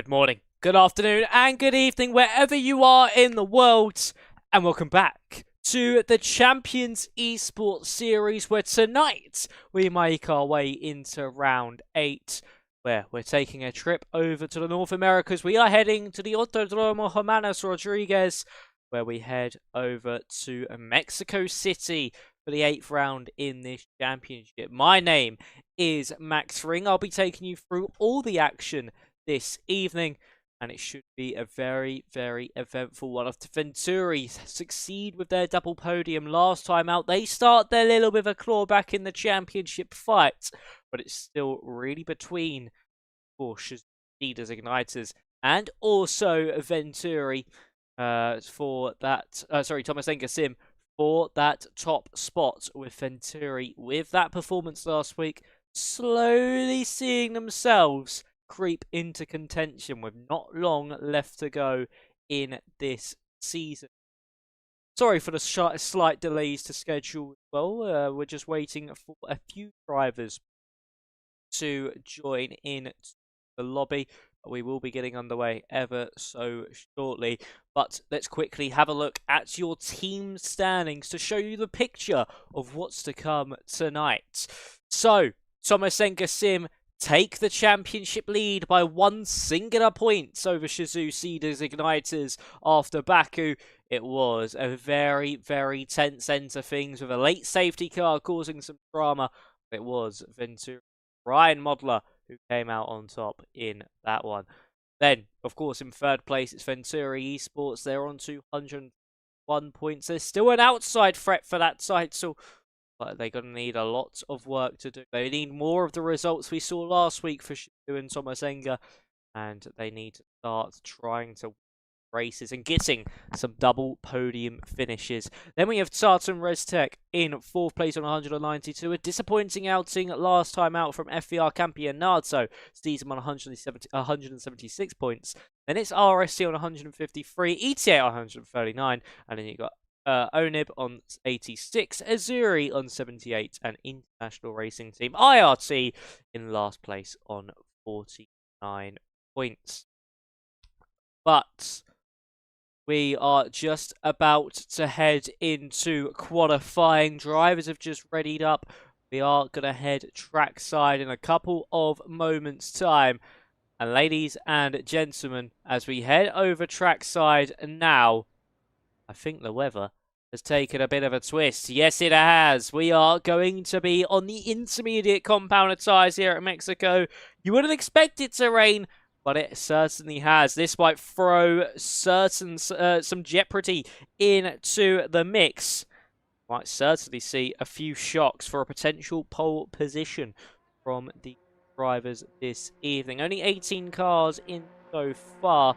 Good morning, good afternoon, and good evening, wherever you are in the world. And welcome back to the Champions Esports series, where tonight we make our way into round 8, where we're taking a trip over to the North Americas. We are heading to the Autodromo Hermanos Rodriguez, where we head over to Mexico City for the 8th round in this championship. My name is Max Ring. I'll be taking you through all the action this evening, and it should be a very, very eventful one. After Ventauri succeed with their double podium last time out, they start their little bit of a clawback in the championship fight, but it's still really between Porsche Leaders Igniters and also Ventauri for that. Tomas Enge for that top spot, with Ventauri with that performance last week slowly seeing themselves creep into contention with not long left to go in this season. Sorry for the slight delays to schedule. Well, we're just waiting for a few drivers to join in the lobby. We will be getting underway ever so shortly, but let's quickly have a look at your team standings to show you the picture of what's to come tonight. So, Tomas Enge take the championship lead by one singular point over Shizu Cedars Igniters after Baku. It was a very, very tense end to things with a late safety car causing some drama. It was Ventauri Ryan Modler who came out on top in that one. Then, of course, in third place, it's Ventauri Esports. They're on 201 points. There's still an outside threat for that title, but they're going to need a lot of work to do. They need more of the results we saw last week for Shizu and Tomas Enge, and they need to start trying to win races and getting some double podium finishes. Then we have Tartan Restech in fourth place on 192. A disappointing outing last time out from FVR Campeonato. Steezem on 176 points. Then it's RSC on 153, ETA on 139, and then you got Onib on 86, Azuri on 78, and International Racing Team IRT in last place on 49 points. But we are just about to head into qualifying. Drivers have just readied up. We are going to head trackside in a couple of moments' time. And ladies and gentlemen, as we head over trackside now, I think the weather has taken a bit of a twist. Yes, it has. We are going to be on the intermediate compound of tyres here at Mexico. You wouldn't expect it to rain, but it certainly has. This might throw some jeopardy into the mix. Might certainly see a few shocks for a potential pole position from the drivers this evening. Only 18 cars in so far.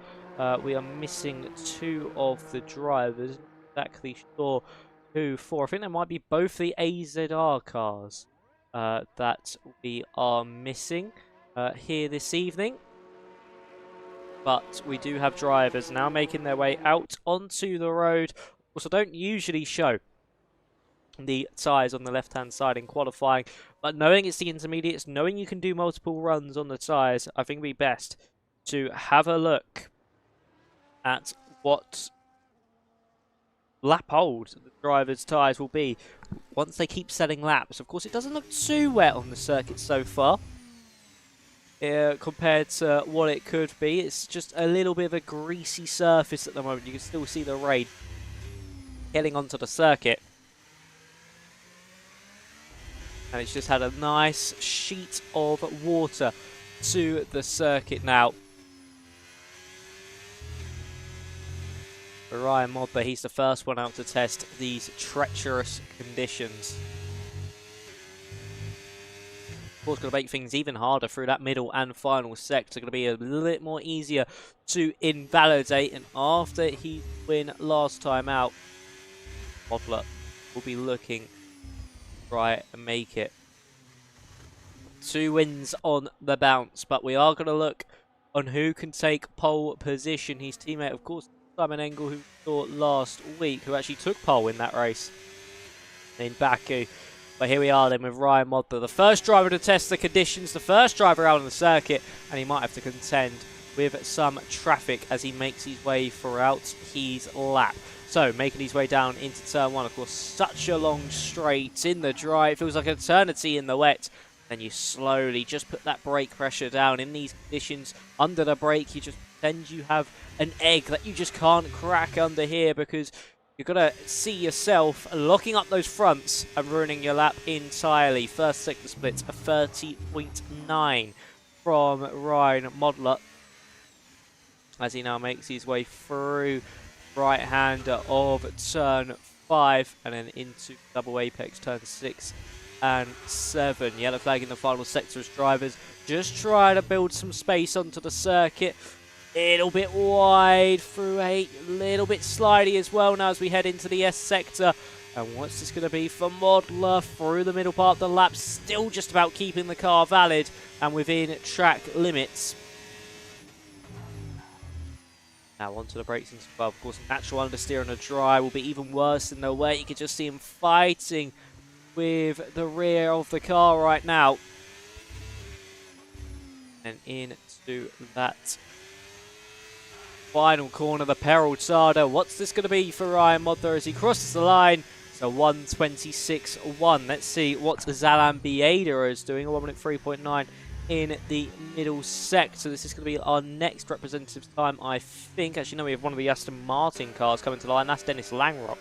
We are missing 2 of the drivers. Not exactly sure who for. I think there might be both the AZR cars that we are missing here this evening. But we do have drivers now making their way out onto the road. Also, don't usually show the tyres on the left-hand side in qualifying, but knowing it's the intermediates, knowing you can do multiple runs on the tyres, I think it would be best to have a look at what lap hold the driver's tyres will be once they keep selling laps. Of course, it doesn't look too wet on the circuit so far compared to what it could be. It's just a little bit of a greasy surface at the moment. You can still see the rain getting onto the circuit. And it's just had a nice sheet of water to the circuit now. For Ryan Modler, he's the first one out to test these treacherous conditions. Of course, going to make things even harder through that middle and final sector. Going to be a little bit more easier to invalidate. And after he win last time out, Modler will be looking to try and make it. 2 wins on the bounce, but we are going to look on who can take pole position. His teammate, of course, Simon Engel, who we saw last week, who actually took pole in that race in Baku. But here we are then with Ryan Modler, the first driver to test the conditions, the first driver out on the circuit, and he might have to contend with some traffic as he makes his way throughout his lap. So, making his way down into turn 1, of course, such a long straight in the dry. It feels like an eternity in the wet. Then you slowly just put that brake pressure down. In these conditions, under the brake, you just pretend you have an egg that you just can't crack under here because you've got to see yourself locking up those fronts and ruining your lap entirely. First sector split, a 30.9 from Ryan Modler as he now makes his way through right-hander of turn 5 and then into double apex turn 6 and 7. Yellow flag in the final sector as drivers just try to build some space onto the circuit. A little bit wide through 8, a little bit slidey as well now as we head into the S sector. And what's this going to be for Modler through the middle part of the lap, still just about keeping the car valid and within track limits. Now onto the brakes and above. Of course, natural understeer on a dry will be even worse than the wet. You can just see him fighting with the rear of the car right now. And into that final corner, the Peril Tada. What's this going to be for Ryan Modler as he crosses the line? So 1:26.1. Let's see what Zalan Bieda is doing. 1 minute 3.9 in the middle sector. This is going to be our next representative time, I think. Actually, no, we have one of the Aston Martin cars coming to the line. That's Dennis Langrock.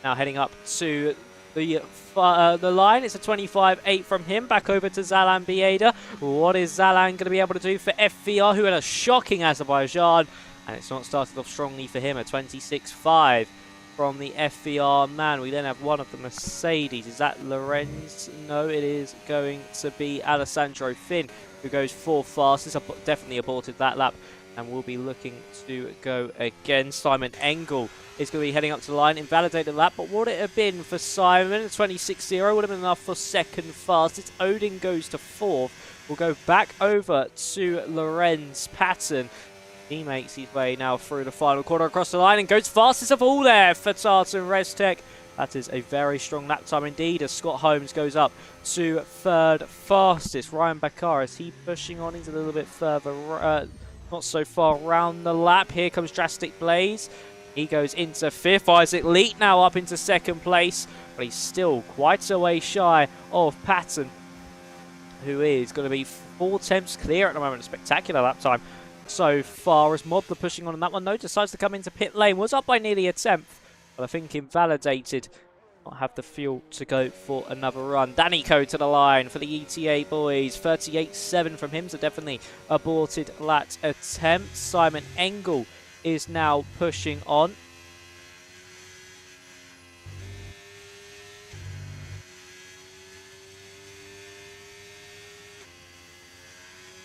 Now heading up to the line. It's a 25.8 from him. Back over to Zalan Bieda. What is Zalan going to be able to do for FVR, who had a shocking Azerbaijan? And it's not started off strongly for him. A 26.5 from the FVR man. We then have one of the Mercedes. Is that Lorenz? No, it is going to be Alessandro Finn, who goes 4th fastest. Definitely aborted that lap and will be looking to go again. Simon Engel is going to be heading up to the line, invalidated lap, but would it have been for Simon? 26.0 would have been enough for 2nd fastest. Odin goes to 4th. We'll go back over to Lorenz Patton. He makes his way now through the final corner across the line and goes fastest of all there for Tartan Restec. That is a very strong lap time indeed as Scott Holmes goes up to 3rd fastest. Ryan Bakar, is he pushing on? He's a little bit further, not so far around the lap. Here comes Drastic Blaze. He goes into 5th. Isaac Leet now up into 2nd place, but he's still quite a way shy of Patton, who is going to be 4/10 clear at the moment. A spectacular lap time so far as Modler pushing on that one, though, decides to come into pit lane. Was up by nearly a 10th, but I think invalidated. Not have the fuel to go for another run. Danico to the line for the ETA boys. 38.7 from him, so definitely aborted lat attempt. Simon Engel is now pushing on.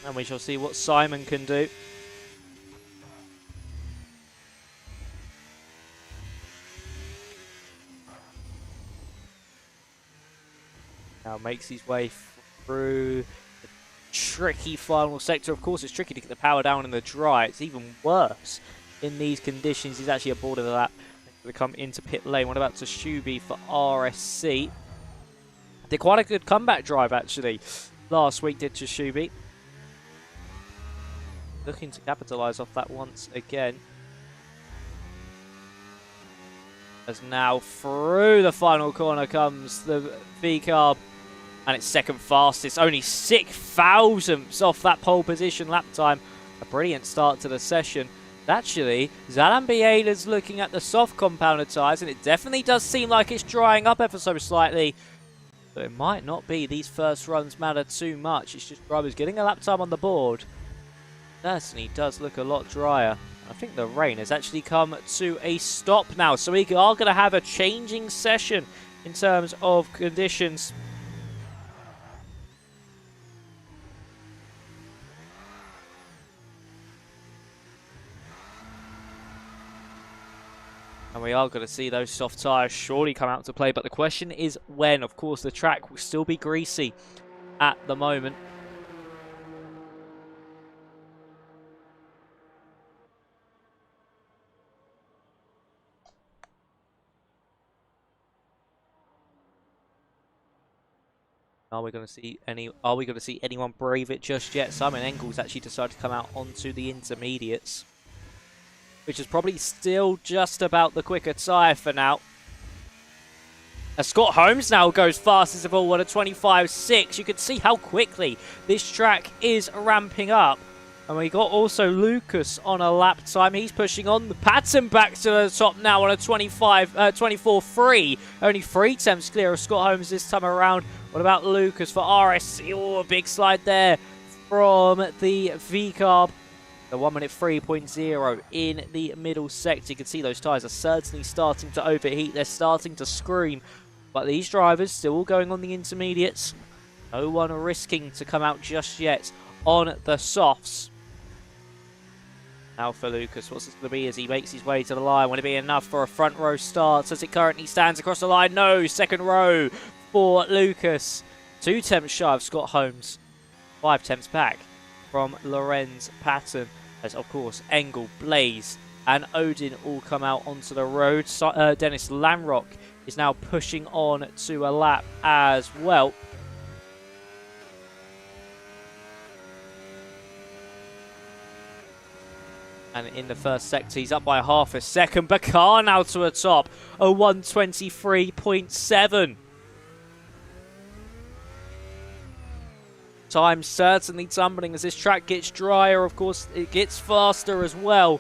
And we shall see what Simon can do. Now makes his way through the tricky final sector. Of course, it's tricky to get the power down in the dry. It's even worse in these conditions. He's actually aborted the lap. Going to come into pit lane. What about Tashubi for RSC? Did quite a good comeback drive, actually. Last week did Tashubi. Looking to capitalise off that once again. As now through the final corner comes the V-Carb. And it's 2nd fastest. Only 6 thousandths off that pole position lap time. A brilliant start to the session. Actually, Zalan Bieda's looking at the soft compounder tyres, and it definitely does seem like it's drying up ever so slightly. But it might not be. These first runs matter too much. It's just drivers getting a lap time on the board. Certainly does look a lot drier. I think the rain has actually come to a stop now. So we are going to have a changing session in terms of conditions. And we are going to see those soft tyres surely come out to play. But the question is when. Of course, the track will still be greasy at the moment. Are we going to see anyone brave it just yet? Simon Engel's actually decided to come out onto the intermediates, which is probably still just about the quicker tyre for now. As Scott Holmes now goes fastest of all on a 25.6. You can see how quickly this track is ramping up. And we got also Lucas on a lap time. He's pushing on. The Patton back to the top now on a 24.3. Only 3 attempts clear of Scott Holmes this time around. What about Lucas for RSC? Oh, a big slide there from the V-Carb. The 1 minute 3.0 in the middle sector. You can see those tyres are certainly starting to overheat. They're starting to scream. But these drivers still going on the intermediates. No one risking to come out just yet on the softs. Now for Lucas, what's this going to be as he makes his way to the line? Will it be enough for a front row start as it currently stands across the line? No, second row for Lucas. 2 attempts shy of Scott Holmes. 5 attempts back from Lorenz Patton. As of course Engel, Blaze and Odin all come out onto the road. Dennis Lanrock is now pushing on to a lap as well. And in the first sector, he's up by half a second. Baku now to a top, a 1:23.7. Time certainly tumbling as this track gets drier. Of course, it gets faster as well.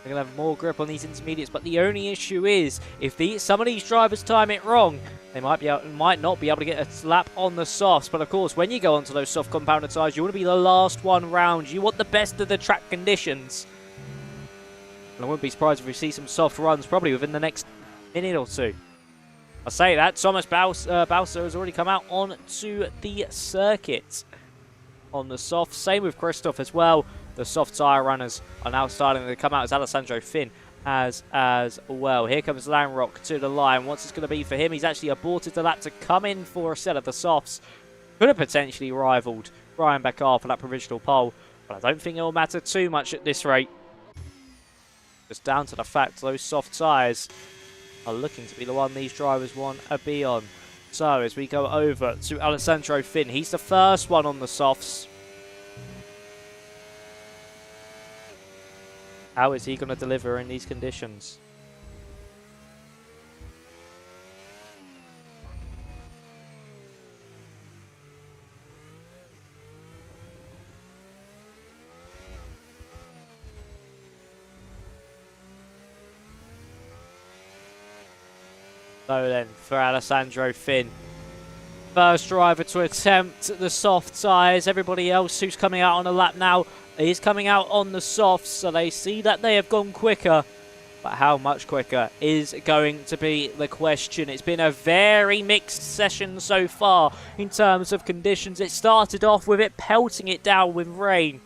They're going to have more grip on these intermediates, but the only issue is if some of these drivers time it wrong, they might not be able to get a lap on the softs. But of course, when you go onto those soft compounder tyres, you want to be the last one round. You want the best of the track conditions. And I wouldn't be surprised if we see some soft runs probably within the next minute or two. I say that, Thomas Bowser has already come out onto the circuit on the soft. Same with Christoph as well. The soft tyre runners are now starting to come out as Alessandro Finn as well. Here comes Lanrock to the line. What's this going to be for him? He's actually aborted the lap to come in for a set of the softs. Could have potentially rivaled Brian Baku for that provisional pole, but I don't think it will matter too much at this rate. Just down to the fact those soft tyres are looking to be the one these drivers want to be on. So as we go over to Alessandro Finn, he's the first one on the softs. How is he going to deliver in these conditions? So then, for Alessandro Finn, first driver to attempt the soft tyres. Everybody else who's coming out on a lap now is coming out on the softs, so they see that they have gone quicker. But how much quicker is going to be the question. It's been a very mixed session so far in terms of conditions. It started off with it pelting it down with rain.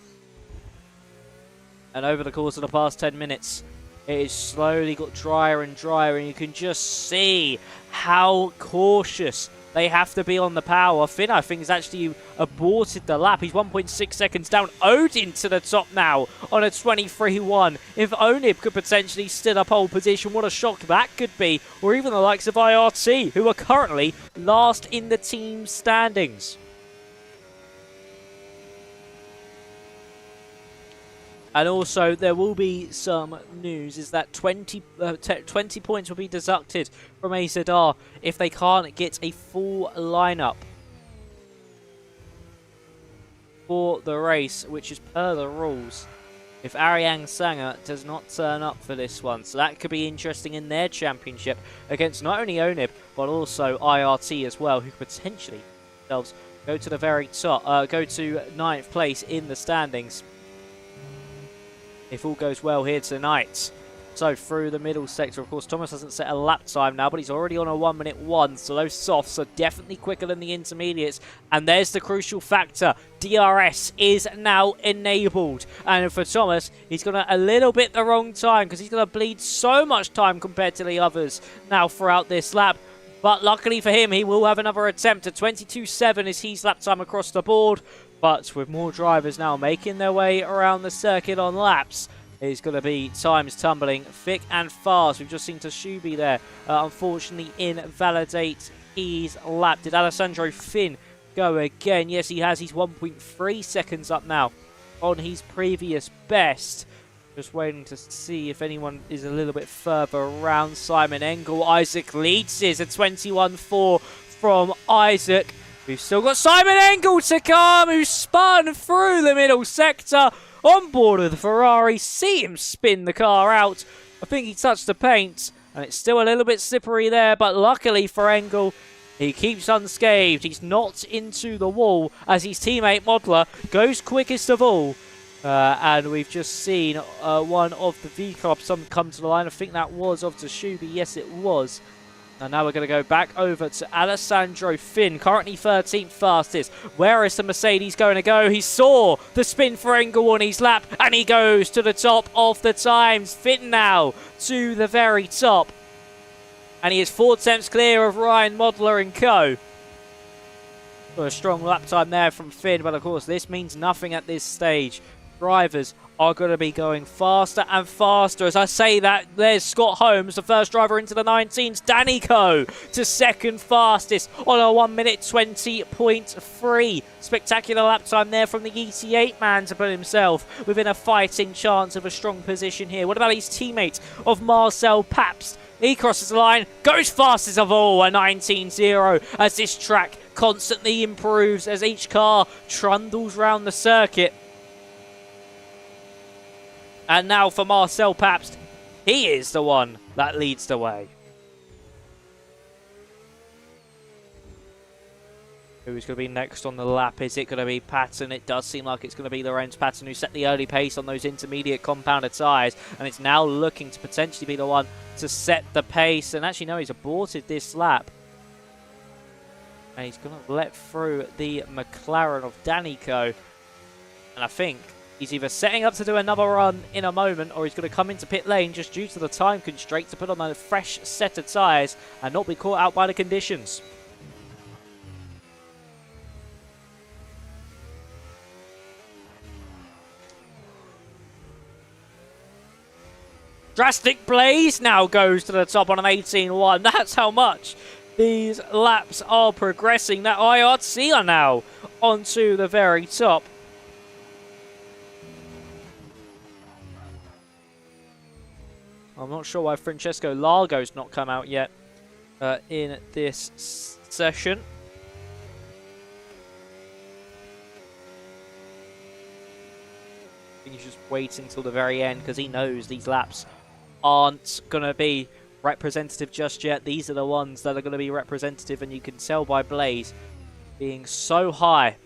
And over the course of the past 10 minutes, it has slowly got drier and drier, and you can just see how cautious they have to be on the power. Finn, I think, has actually aborted the lap. He's 1.6 seconds down. Odin to the top now on a 23.1. If Onib could potentially steal a pole position, what a shock that could be. Or even the likes of IRT, who are currently last in the team standings. And also, there will be some news, is that 20 points will be deducted from AZR if they can't get a full lineup for the race, which is per the rules, if Ariang Sanger does not turn up for this one. So that could be interesting in their championship against not only Onib, but also IRT as well, who could potentially themselves go to the very top, go to 9th place in the standings, if all goes well here tonight. So through the middle sector, of course, Tomas hasn't set a lap time now, but he's already on a 1:01. So those softs are definitely quicker than the intermediates. And there's the crucial factor. DRS is now enabled. And for Tomas, he's got a little bit the wrong time, because he's going to bleed so much time compared to the others now throughout this lap. But luckily for him, he will have another attempt. At 22.7 is his lap time across the board. But with more drivers now making their way around the circuit on laps, it's going to be times tumbling thick and fast. We've just seen Tashubi there, unfortunately, invalidate his lap. Did Alessandro Finn go again. Yes, he has. He's 1.3 seconds up now on his previous best. Just waiting to see if anyone is a little bit further around. Simon Engel. Isaac leads his at 21.4 from Isaac. We've still got Simon Engel to come, who spun through the middle sector on board of the Ferrari. See him spin the car out. I think he touched the paint, and it's still a little bit slippery there, but luckily for Engel, he keeps unscathed. He's not into the wall as his teammate Modeler goes quickest of all. And we've just seen one of the V-Cubs come to the line. I think that was of Tashubi. Yes, it was. And now we're going to go back over to Alessandro Finn, currently 13th fastest. Where is the Mercedes going to go? He saw the spin for Engel on his lap, and he goes to the top of the times. Finn now to the very top. And he is 4 tenths clear of Ryan Modeler and co. Got a strong lap time there from Finn, but of course this means nothing at this stage. Drivers are going to be going faster and faster. As I say that, there's Scott Holmes, the first driver into the 19s. Danny Coe to second fastest on a 1 minute 20.3. Spectacular lap time there from the ET8 man to put himself within a fighting chance of a strong position here. What about his teammate of Marcel Pabst? He crosses the line, goes fastest of all, a 19.0, as this track constantly improves as each car trundles round the circuit. And now for Marcel Pabst, he is the one that leads the way. Who's going to be next on the lap? Is it going to be Patton? It does seem like it's going to be Lorenz Patton, who set the early pace on those intermediate compounded tyres. And it's now looking to potentially be the one to set the pace. And actually, no, he's aborted this lap. And he's going to let through the McLaren of Danico. And I think he's either setting up to do another run in a moment, or he's going to come into pit lane just due to the time constraint to put on a fresh set of tyres and not be caught out by the conditions. Drastic Blaze now goes to the top on an 18.1. That's how much these laps are progressing. That IRC are now onto the very top. I'm not sure why Francesco Largo's not come out yet in this session. I think he's just waiting till the very end because he knows these laps aren't going to be representative just yet. These are the ones that are going to be representative, and you can tell by Blaze being so high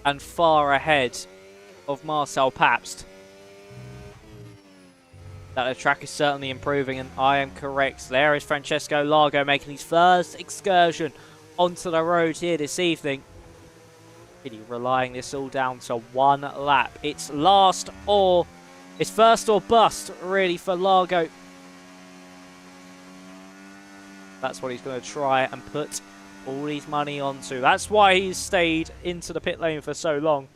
and far ahead of Marcel Pabst that the track is certainly improving, and I am correct. There is Francesco Largo making his first excursion onto the road here this evening. Really relying this all down to one lap. It's first or bust, really, for Largo. That's what he's going to try and put all his money onto. That's why he's stayed into the pit lane for so long.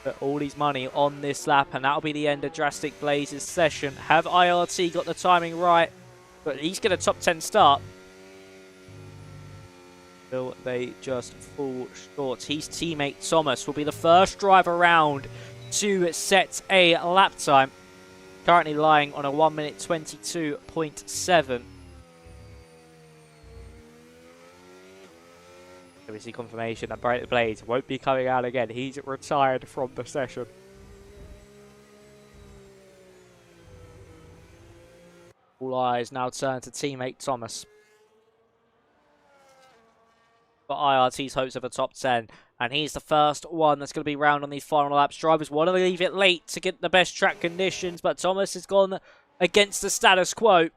Put all his money on this lap, and that'll be the end of Drastic Blaze's session. Have IRT got the timing right? But he's going to top 10 start. Will they just fall short? His teammate Tomas will be the first driver around to set a lap time. Currently lying on a 1 minute 22.7. We see confirmation that Bright Blaze won't be coming out again. He's retired from the session. All eyes now turn to teammate Tomas. For IRT's hopes of a top 10. And he's the first one that's going to be round on these final laps. Drivers want to leave it late to get the best track conditions, but Tomas has gone against the status quo.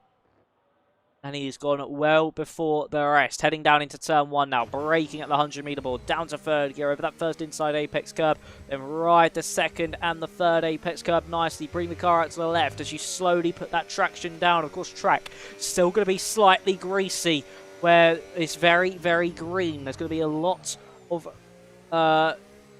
And he's gone well before the rest. Heading down into turn 1 now. Braking at the 100-meter board. Down to third gear over that first inside apex curb. Then ride the second and the third apex curb nicely. Bring the car out to the left as you slowly put that traction down. Of course, track still going to be slightly greasy, where it's very, very green. There's going to be a lot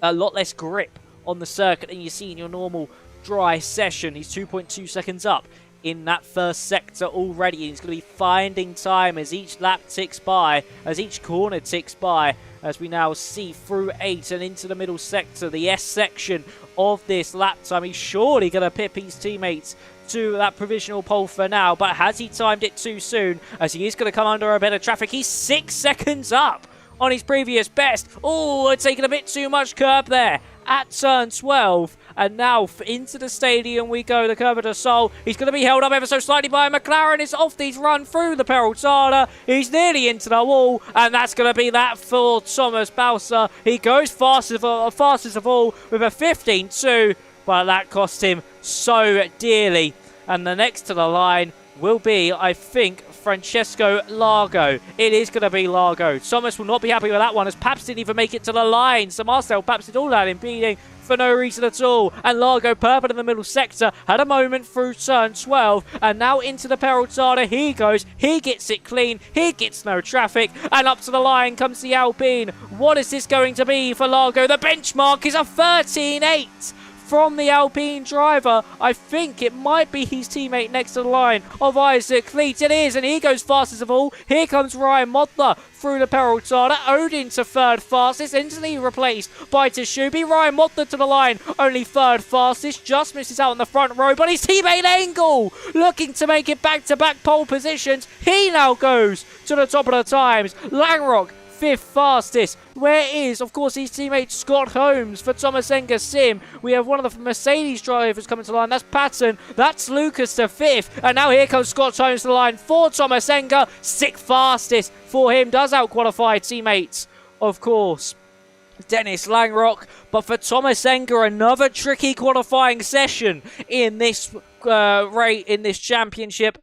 less grip on the circuit than you see in your normal dry session. He's 2.2 seconds up in that first sector already. He's going to be finding time as each lap ticks by, as each corner ticks by, as we now see through 8 and into the middle sector, the S section of this lap time. He's surely going to pip his teammates to that provisional pole for now, but has he timed it too soon, as he is going to come under a bit of traffic? He's 6 seconds up on his previous best. Oh, taking a bit too much curb there at turn 12. And now into the stadium we go, the Curva de Sol. He's going to be held up ever so slightly by a McLaren. It's off. He's run through the Peraltada. He's nearly into the wall, and that's going to be that for Tomas Bausa. He goes fastest of all with a 15.2, but that cost him so dearly. And the next to the line will be, I think, Francesco Largo. It is going to be Largo. Tomas will not be happy with that one, as Paps didn't even make it to the line. So Marcel Paps did all that impeding for no reason at all. And Largo, purple in the middle sector, had a moment through turn 12. And now into the Peraltada he goes. He gets it clean. He gets no traffic. And up to the line comes the Alpine. What is this going to be for Largo? The benchmark is a 13.8. From the Alpine driver. I think it might be his teammate next to the line of Isaac Leeds. It is, and he goes fastest of all. Here comes Ryan Modler through the Peraltada. Odin to third fastest, instantly replaced by Tashubi. Ryan Modler to the line, only third fastest. Just misses out on the front row, but his teammate Enge looking to make it back-to-back pole positions. He now goes to the top of the times. Langrock, 5th fastest. Where is, of course, his teammate Scott Holmes for Thomas Enge Sim? We have one of the Mercedes drivers coming to the line. That's Patton. That's Lucas to 5th. And now here comes Scott Holmes to the line for Thomas Enge. 6th fastest for him. Does out-qualify teammates, of course, Dennis Langrock. But for Thomas Enge, another tricky qualifying session in this championship.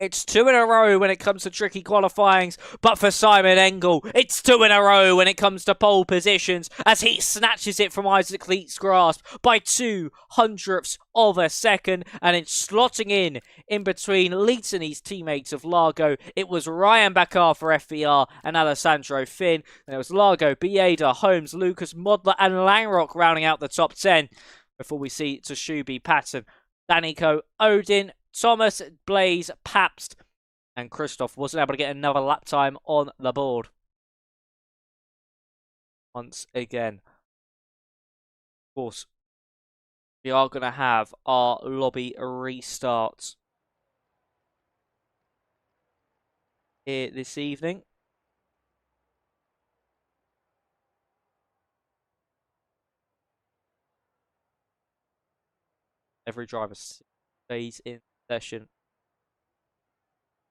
It's 2 in a row when it comes to tricky qualifyings, but for Simon Enge, it's 2 in a row when it comes to pole positions, as he snatches it from Isaac Leet's grasp by 0.02 of a second, and it's slotting in between Leet and his teammates of Largo. It was Ryan Bakar for FVR and Alessandro Finn, and it was Largo, Bieda, Holmes, Lucas, Modler, and Langrock rounding out the top 10, before we see Tashubi, Patton, Daniko, Odin, Thomas, Blaze, Pabst, and Christoph wasn't able to get another lap time on the board. Once again, of course, we are going to have our lobby restart here this evening. Every driver stays in session.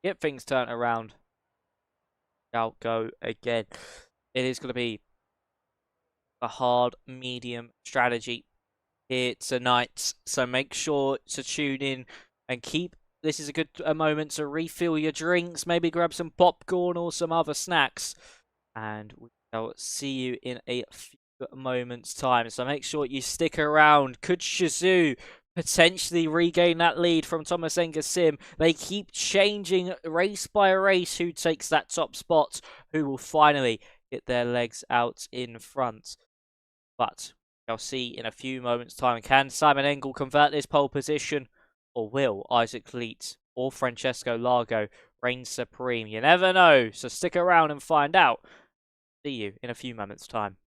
Get things turned around. I'll go again. It is going to be a hard medium strategy here tonight, so make sure to tune in and keep. This is a good moment to refill your drinks, maybe grab some popcorn or some other snacks, and we'll see you in a few moments time, so make sure you stick around. Could Shazoo potentially regain that lead from Thomas Enge Sim? They keep changing race by race who takes that top spot, who will finally get their legs out in front. But I'll see in a few moments time, can Simon Enge convert this pole position, or will Isaac Leet or Francesco Largo reign supreme? You never know, so stick around and find out. See you in a few moments time.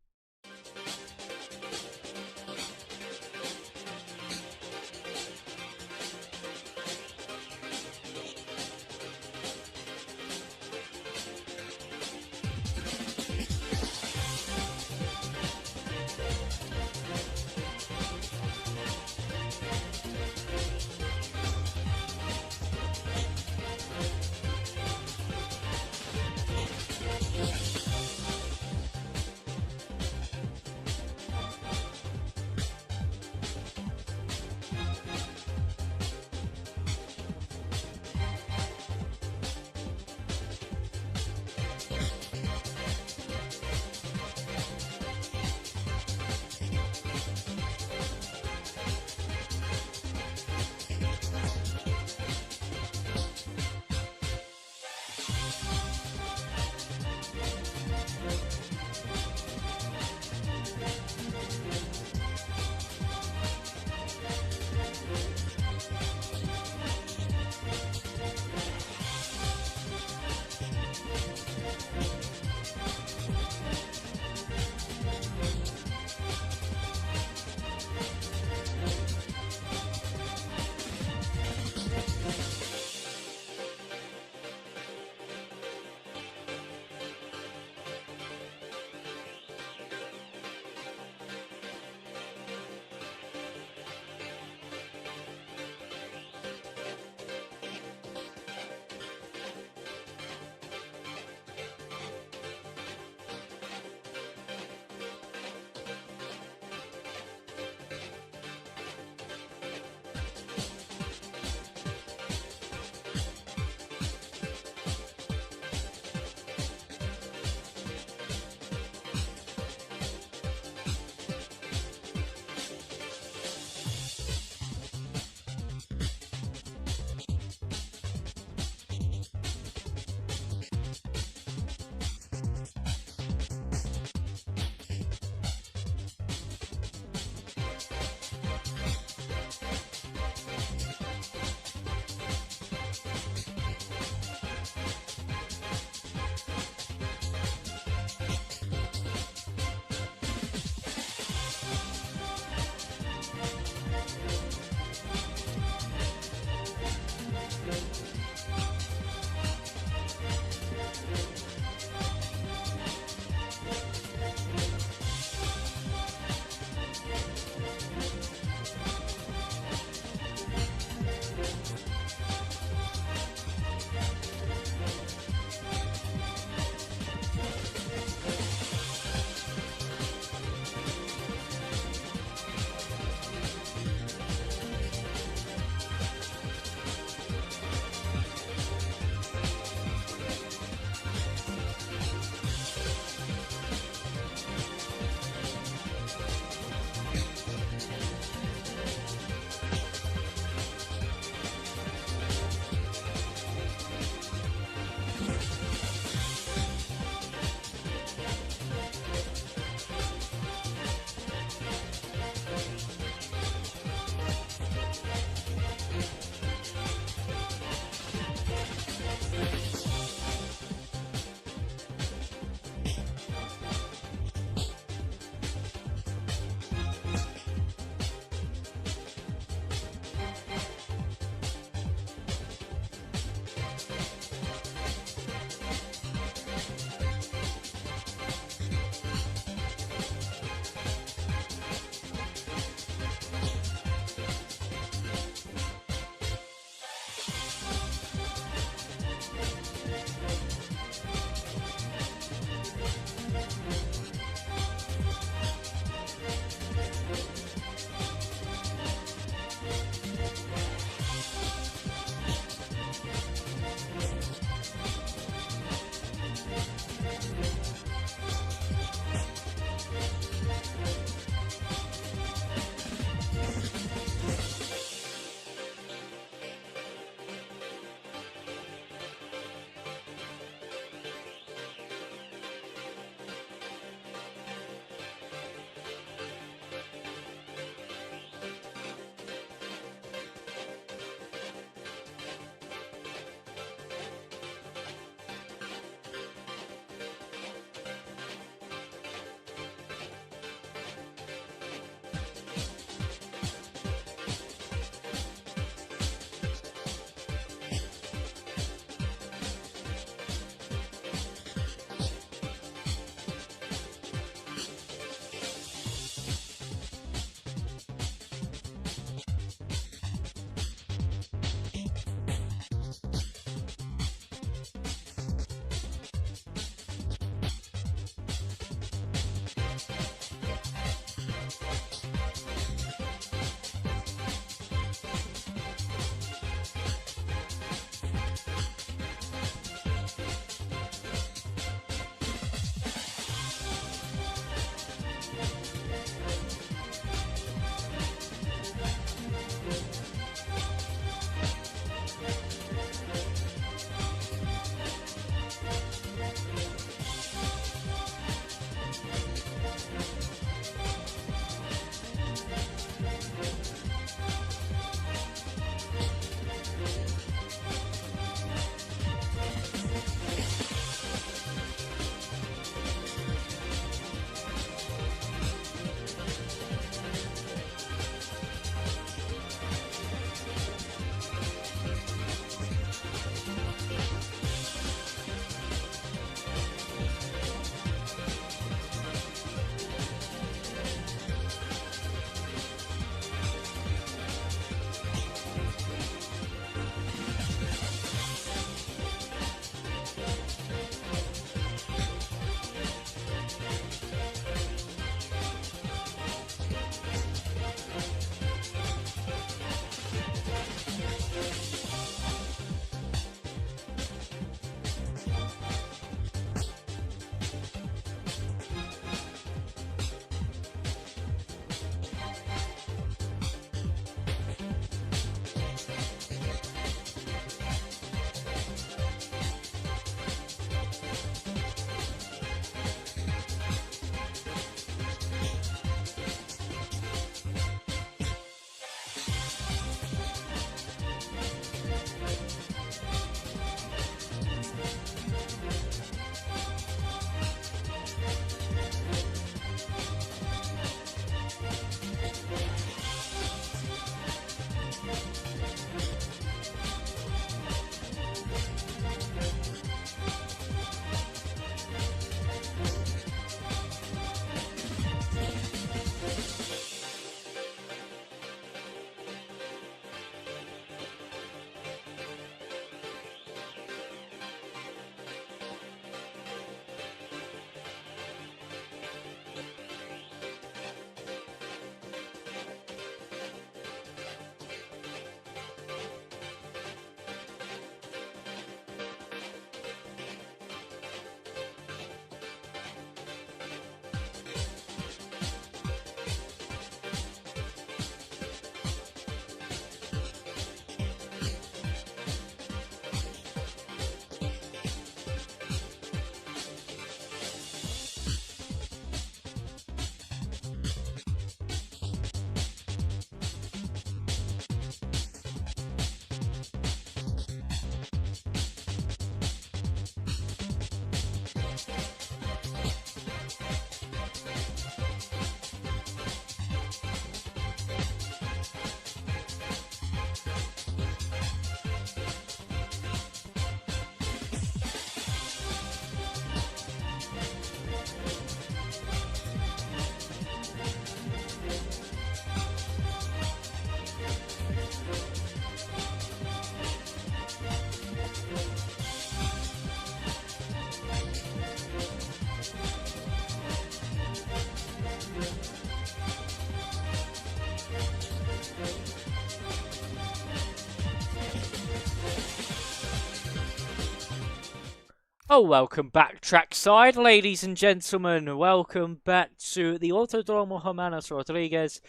Oh, welcome back trackside, ladies and gentlemen. Welcome back to the Autodromo Hermanos Rodriguez,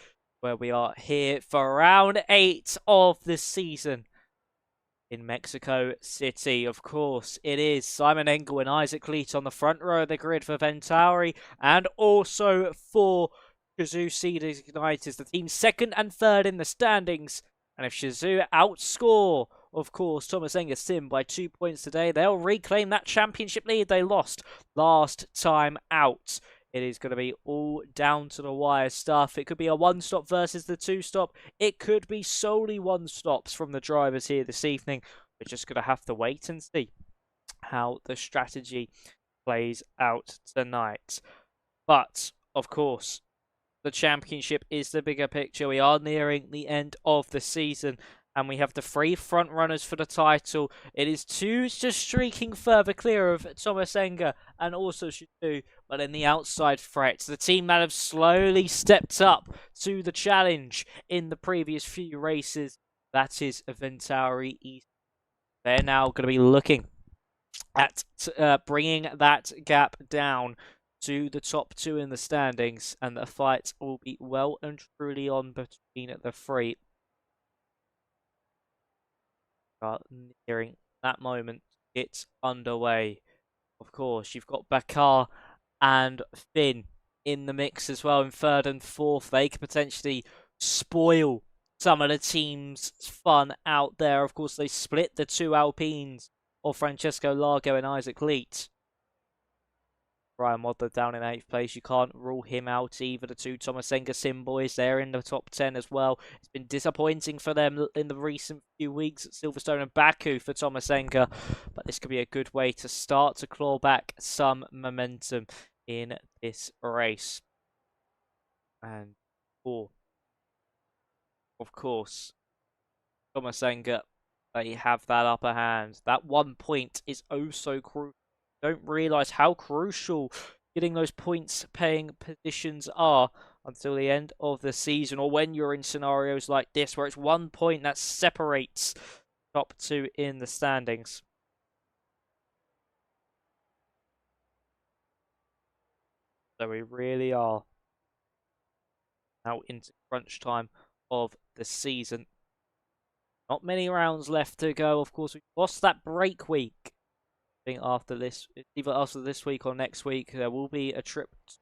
where we are here for round 8 of the season in Mexico City. Of course, it is Simon Enge and Isaac Leet on the front row of the grid for Ventauri, and also for Shizou Seeders United, the team second and third in the standings. And if Shizou outscore, of course, Tomas Enge Sim by 2 points today, they'll reclaim that championship lead they lost last time out. It is going to be all down to the wire stuff. It could be a one-stop versus the two-stop. It could be solely one-stops from the drivers here this evening. We're just going to have to wait and see how the strategy plays out tonight. But, of course, the championship is the bigger picture. We are nearing the end of the season, and we have the 3 front runners for the title. It is 2 just streaking further clear of Tomas Enge and also Shizou, but in the outside threats, the team that have slowly stepped up to the challenge in the previous few races, that is Ventauri East. They're now going to be looking at bringing that gap down to the top 2 in the standings, and the fight will be well and truly on between the 3. Nearing that moment, it's underway. Of course, you've got Baku and Finn in the mix as well in 3rd and 4th. They could potentially spoil some of the team's fun out there. Of course, they split the 2 Alpines of Francesco Largo and Isaac Leet. Ryan Modler down in 8th place. You can't rule him out either. The 2 Tomas Enge Sim boys, they're in the top 10 as well. It's been disappointing for them in the recent few weeks at Silverstone and Baku for Tomas Enge, but this could be a good way to start to claw back some momentum in this race. And of course, Tomas Enge, they have that upper hand. That 1 point is oh so crucial. Don't realise how crucial getting those points paying positions are until the end of the season, or when you're in scenarios like this where it's 1 point that separates top 2 in the standings. So we really are now into crunch time of the season. Not many rounds left to go. Of course, we've lost that break week. I think after this, either after this week or next week, there will be a trip to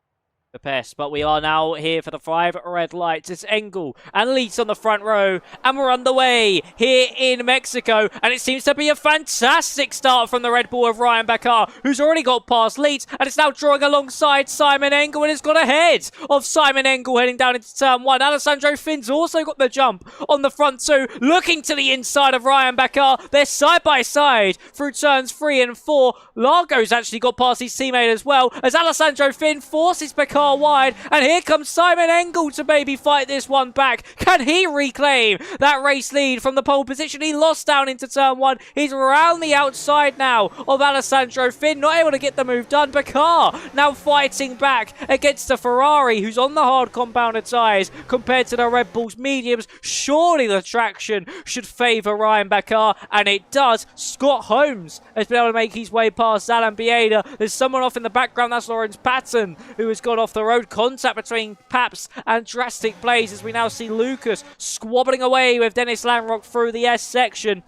Budapest. But we are now here for the 5 red lights. It's Enge and Leet on the front row, and we're underway here in Mexico. And it seems to be a fantastic start from the Red Bull of Ryan Baku, who's already got past Leet, and it's now drawing alongside Simon Enge, and it's got ahead of Simon Enge heading down into turn 1. Alessandro Finn's also got the jump on the front 2, looking to the inside of Ryan Baku. They're side by side through turns 3 and 4. Largo's actually got past his teammate as well, as Alessandro Finn forces Baku wide, and here comes Simon Enge to maybe fight this one back. Can he reclaim that race lead from the pole position? He lost down into turn 1. He's around the outside now of Alessandro Finn, not able to get the move done. Baku now fighting back against the Ferrari, who's on the hard compounder tyres compared to the Red Bull's mediums. Surely the traction should favour Ryan Baku, and it does. Scott Holmes has been able to make his way past Alan Bieda. There's someone off in the background, that's Lawrence Patton, who has gone off the road. Contact between Paps and Drastic Blaze as we now see Lucas squabbling away with Dennis Lanrock through the S section.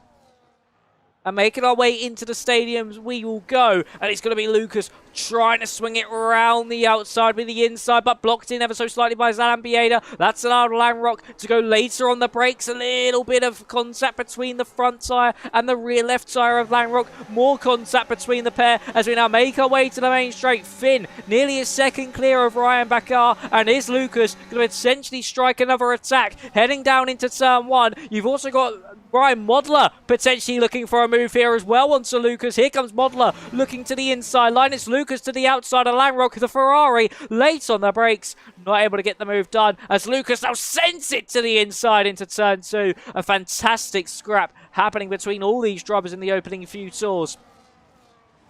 And making our way into the stadiums we will go. And it's going to be Lucas trying to swing it around the outside with the inside, but blocked in ever so slightly by Zalan Bieda. That's allowed Lanrock to go later on the brakes. A little bit of contact between the front tyre and the rear left tyre of Lanrock. More contact between the pair as we now make our way to the main straight. Finn nearly a second clear of Ryan Baku, and is Lucas going to essentially strike another attack heading down into turn 1. You've also got Ryan Modler potentially looking for a move here as well onto Lucas. Here comes Modler looking to the inside line. It's Lucas to the outside of Lanrock. The Ferrari late on the brakes, not able to get the move done as Lucas now sends it to the inside into turn 2. A fantastic scrap happening between all these drivers in the opening few tours.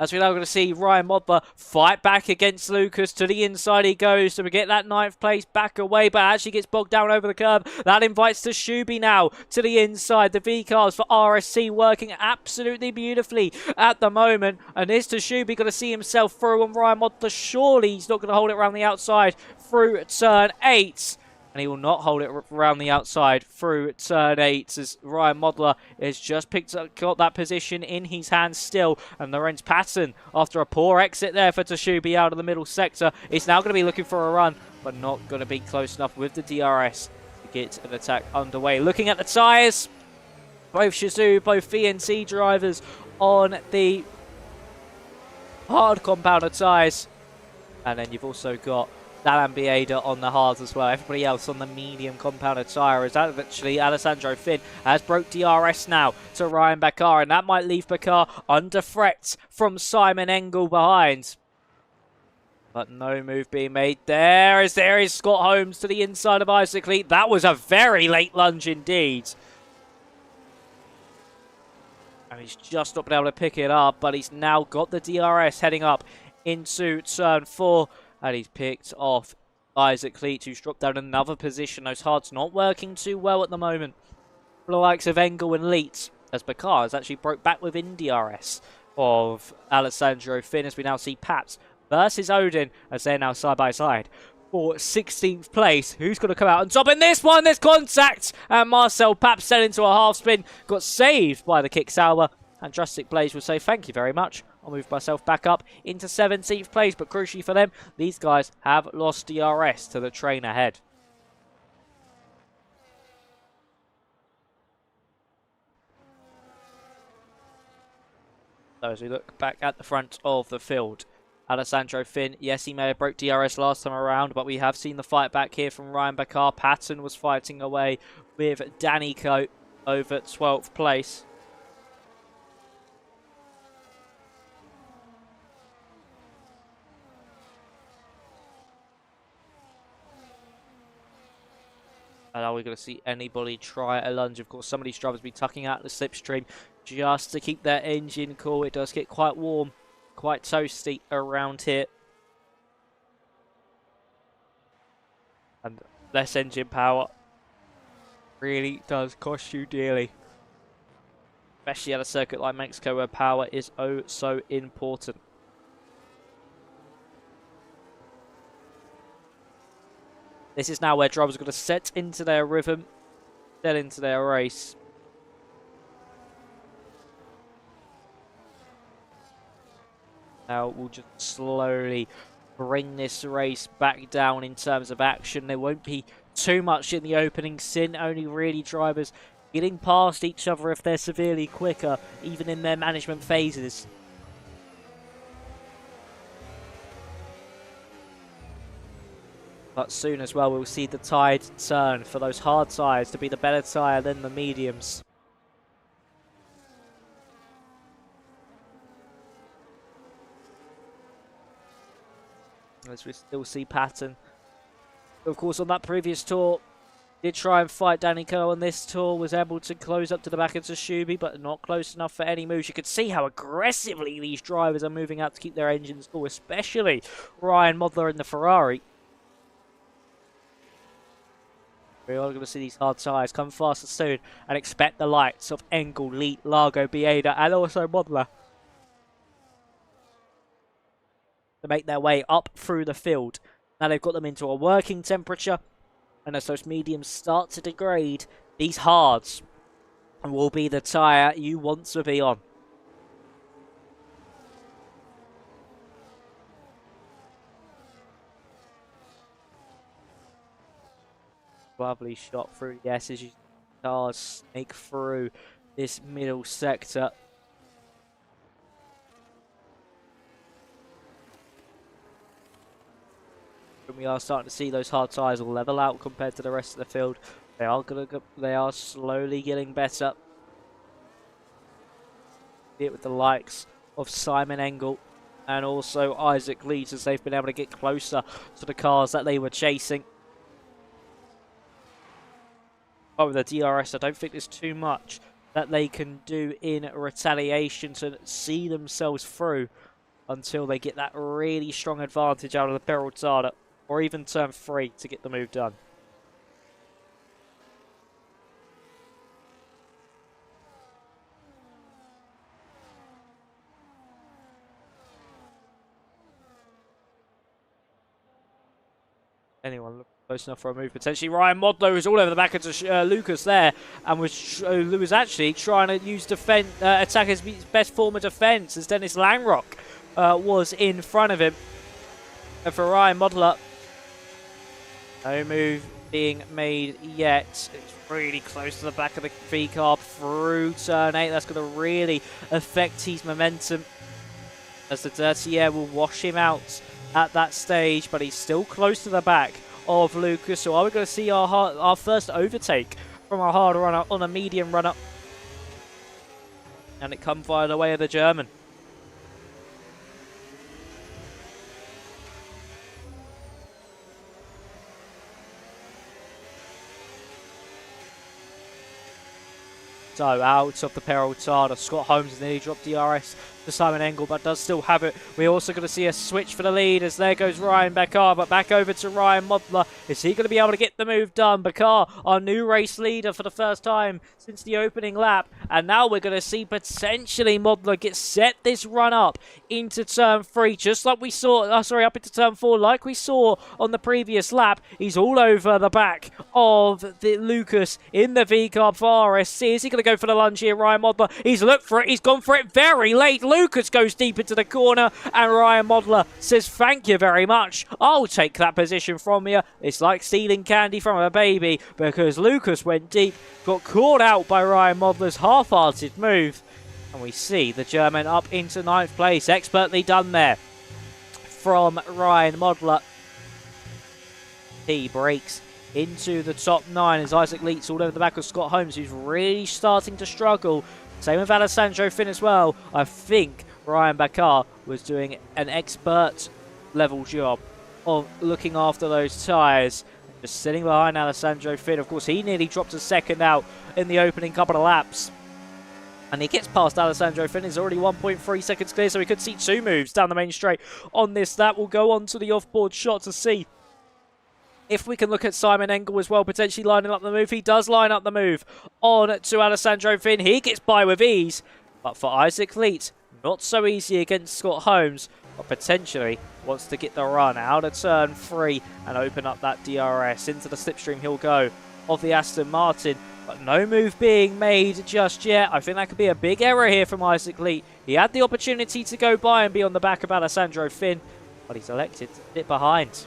as we're now going to see Ryan Modler fight back against Lucas. To the inside he goes to get that 9th place back away, but actually gets bogged down over the curb. That invites Tashubi now to the inside. The V-Cars for RSC working absolutely beautifully at the moment. And is Tashubi going to see himself through on Ryan Modler? Surely he's not going to hold it around the outside through turn 8. And he will not hold it around the outside through turn 8 as Ryan Modler has just got that position in his hands still. And Lorenz Patton, after a poor exit there for Tashubi out of the middle sector, is now going to be looking for a run, but not going to be close enough with the DRS to get an attack underway. Looking at the tyres, both Shazoo, both VNC drivers on the hard compounder tyres. And then you've also got Dalan Bieda on the hards as well. Everybody else on the medium compounded tyre. As actually Alessandro Finn has broke DRS now to Ryan Bakar, and that might leave Bakar under threat from Simon Engel behind. But no move being made there. As there is Scott Holmes to the inside of Isaac Lee. That was a very late lunge indeed. And he's just not been able to pick it up, but he's now got the DRS heading up into turn 4. And he's picked off Isaac Leet, who's dropped down another position. Those hards not working too well at the moment for the likes of Engel and Leet, as Bakar has actually broke back within DRS of Alessandro Finn, as we now see Paps versus Odin, as they're now side by side for 16th place. Who's going to come out on top in this one? There's contact, and Marcel Paps sent into a half spin, got saved by the kick Sauber, and Drastic Blaze will say thank you very much. I'll move myself back up into 17th place, but crucially for them, these guys have lost DRS to the train ahead. So as we look back at the front of the field, Alessandro Finn, yes, he may have broke DRS last time around, but we have seen the fight back here from Ryan Bakar. Patton was fighting away with Danny Coate over 12th place. And are we going to see anybody try a lunge? Of course, some of these drivers will be tucking out the slipstream just to keep their engine cool. It does get quite warm, quite toasty around here. And less engine power really does cost you dearly. Especially at a circuit like Mexico where power is oh so important. This is now where drivers are going to set into their rhythm, set into their race. Now we'll just slowly bring this race back down in terms of action. There won't be too much in the opening stint, only really drivers getting past each other if they're severely quicker, even in their management phases. But soon as well, we'll see the tide turn for those hard tyres to be the better tyre than the mediums. As we still see Patton. Of course, on that previous tour, did try and fight Danny Coe on this tour, was able to close up to the back of Tashubi, but not close enough for any moves. You can see how aggressively these drivers are moving out to keep their engines cool, especially Ryan Modler in the Ferrari. We are going to see these hard tyres come fast and soon, and expect the likes of Engel, Leet, Largo, Bieda, and also Modler to make their way up through the field. Now they've got them into a working temperature, and as those mediums start to degrade, these hards will be the tyre you want to be on. Lovely shot through the S as you cars snake through this middle sector. And we are starting to see those hard tyres level out compared to the rest of the field. They are slowly getting better. See it with the likes of Simon Engel and also Isaac Lees as they've been able to get closer to the cars that they were chasing. Oh, with the DRS, I don't think there's too much that they can do in retaliation to see themselves through until they get that really strong advantage out of the Peraltada, or even turn 3 to get the move done. Anyone close enough for a move? Potentially Ryan Modlow is all over the back of Lucas there, and was actually trying to use attack his best form of defense, as Dennis Langrock was in front of him. And for Ryan Modler, no move being made yet. It's really close to the back of the V-carb through turn 8. That's going to really affect his momentum, as the dirty air will wash him out at that stage, but he's still close to the back of Lucas. So are we going to see our first overtake from our hard runner on a medium runner? And it come via the way of the German. So out of the Peraltada, Scott Holmes nearly dropped DRS to Simon Enge, but does still have it. We're also going to see a switch for the lead, as there goes Ryan Bakar, but back over to Ryan Modler. Is he going to be able to get the move done? Bakar, our new race leader for the first time since the opening lap, and now we're going to see potentially Modler get set this run up into turn 3, just like we saw, up into turn 4, like we saw on the previous lap. He's all over the back of the Lucas in the V-carb for RSC. Is he going to go for the lunge here, Ryan Modler? He's looked for it, he's gone for it very late. Lucas goes deep into the corner, and Ryan Modler says, thank you very much, I'll take that position from you. It's like stealing candy from a baby, because Lucas went deep, got caught out by Ryan Modler's half-hearted move, and we see the German up into 9th place. Expertly done there from Ryan Modler. He breaks into the top 9 as Isaac Leeds all over the back of Scott Holmes, who's really starting to struggle. Same with Alessandro Finn as well. I think Ryan Bakar was doing an expert level job of looking after those tyres. Just sitting behind Alessandro Finn. Of course, he nearly dropped a second out in the opening couple of laps. And he gets past Alessandro Finn. He's already 1.3 seconds clear, so we could see 2 moves down the main straight on this lap. We'll go on to the off-board shot to see if we can look at Simon Enge as well, potentially lining up the move. He does line up the move on to Alessandro Finn. He gets by with ease. But for Isaac Leet, not so easy against Scott Holmes. But potentially wants to get the run out of turn 3 and open up that DRS. Into the slipstream he'll go of the Aston Martin. But no move being made just yet. I think that could be a big error here from Isaac Leet. He had the opportunity to go by and be on the back of Alessandro Finn, but he's elected to sit behind.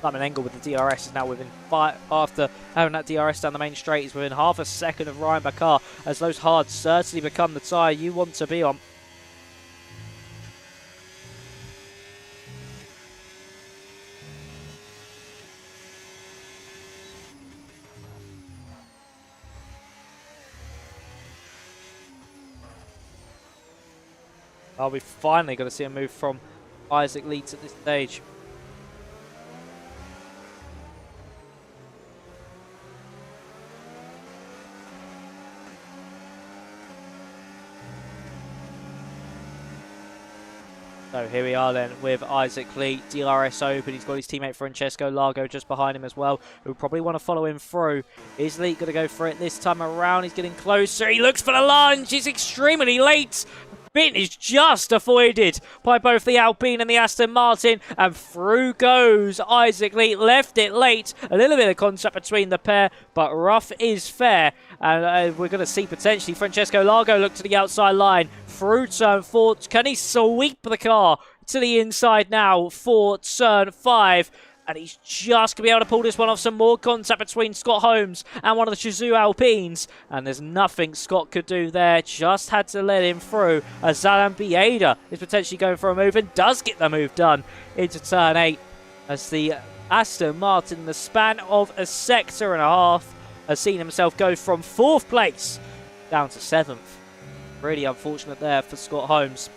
Simon Enge with the DRS is now within 5, after having that DRS down the main straight, he's within half a second of Ryan Bakar, as those hards certainly become the tyre you want to be on. Are we finally going to see a move from Isaac Leeds at this stage? So here we are then with Isaac Lee, DRS open. He's got his teammate Francesco Largo just behind him as well, who probably want to follow him through. Is Lee going to go for it this time around? He's getting closer. He looks for the lunge. He's extremely late. Bit is just avoided by both the Alpine and the Aston Martin, and through goes Isaac Lee. Left it late, a little bit of contact between the pair, but rough is fair, and we're going to see potentially Francesco Largo look to the outside line through turn 4. Can he sweep the car to the inside now for turn 5? And he's just going to be able to pull this one off. Some more contact between Scott Holmes and one of the Shizou Alpines. And there's nothing Scott could do there. Just had to let him through. As Zalan Bieda is potentially going for a move and does get the move done into turn 8. As the Aston Martin, in the span of a sector and a half, has seen himself go from 4th place down to 7th. Really unfortunate there for Scott Holmes.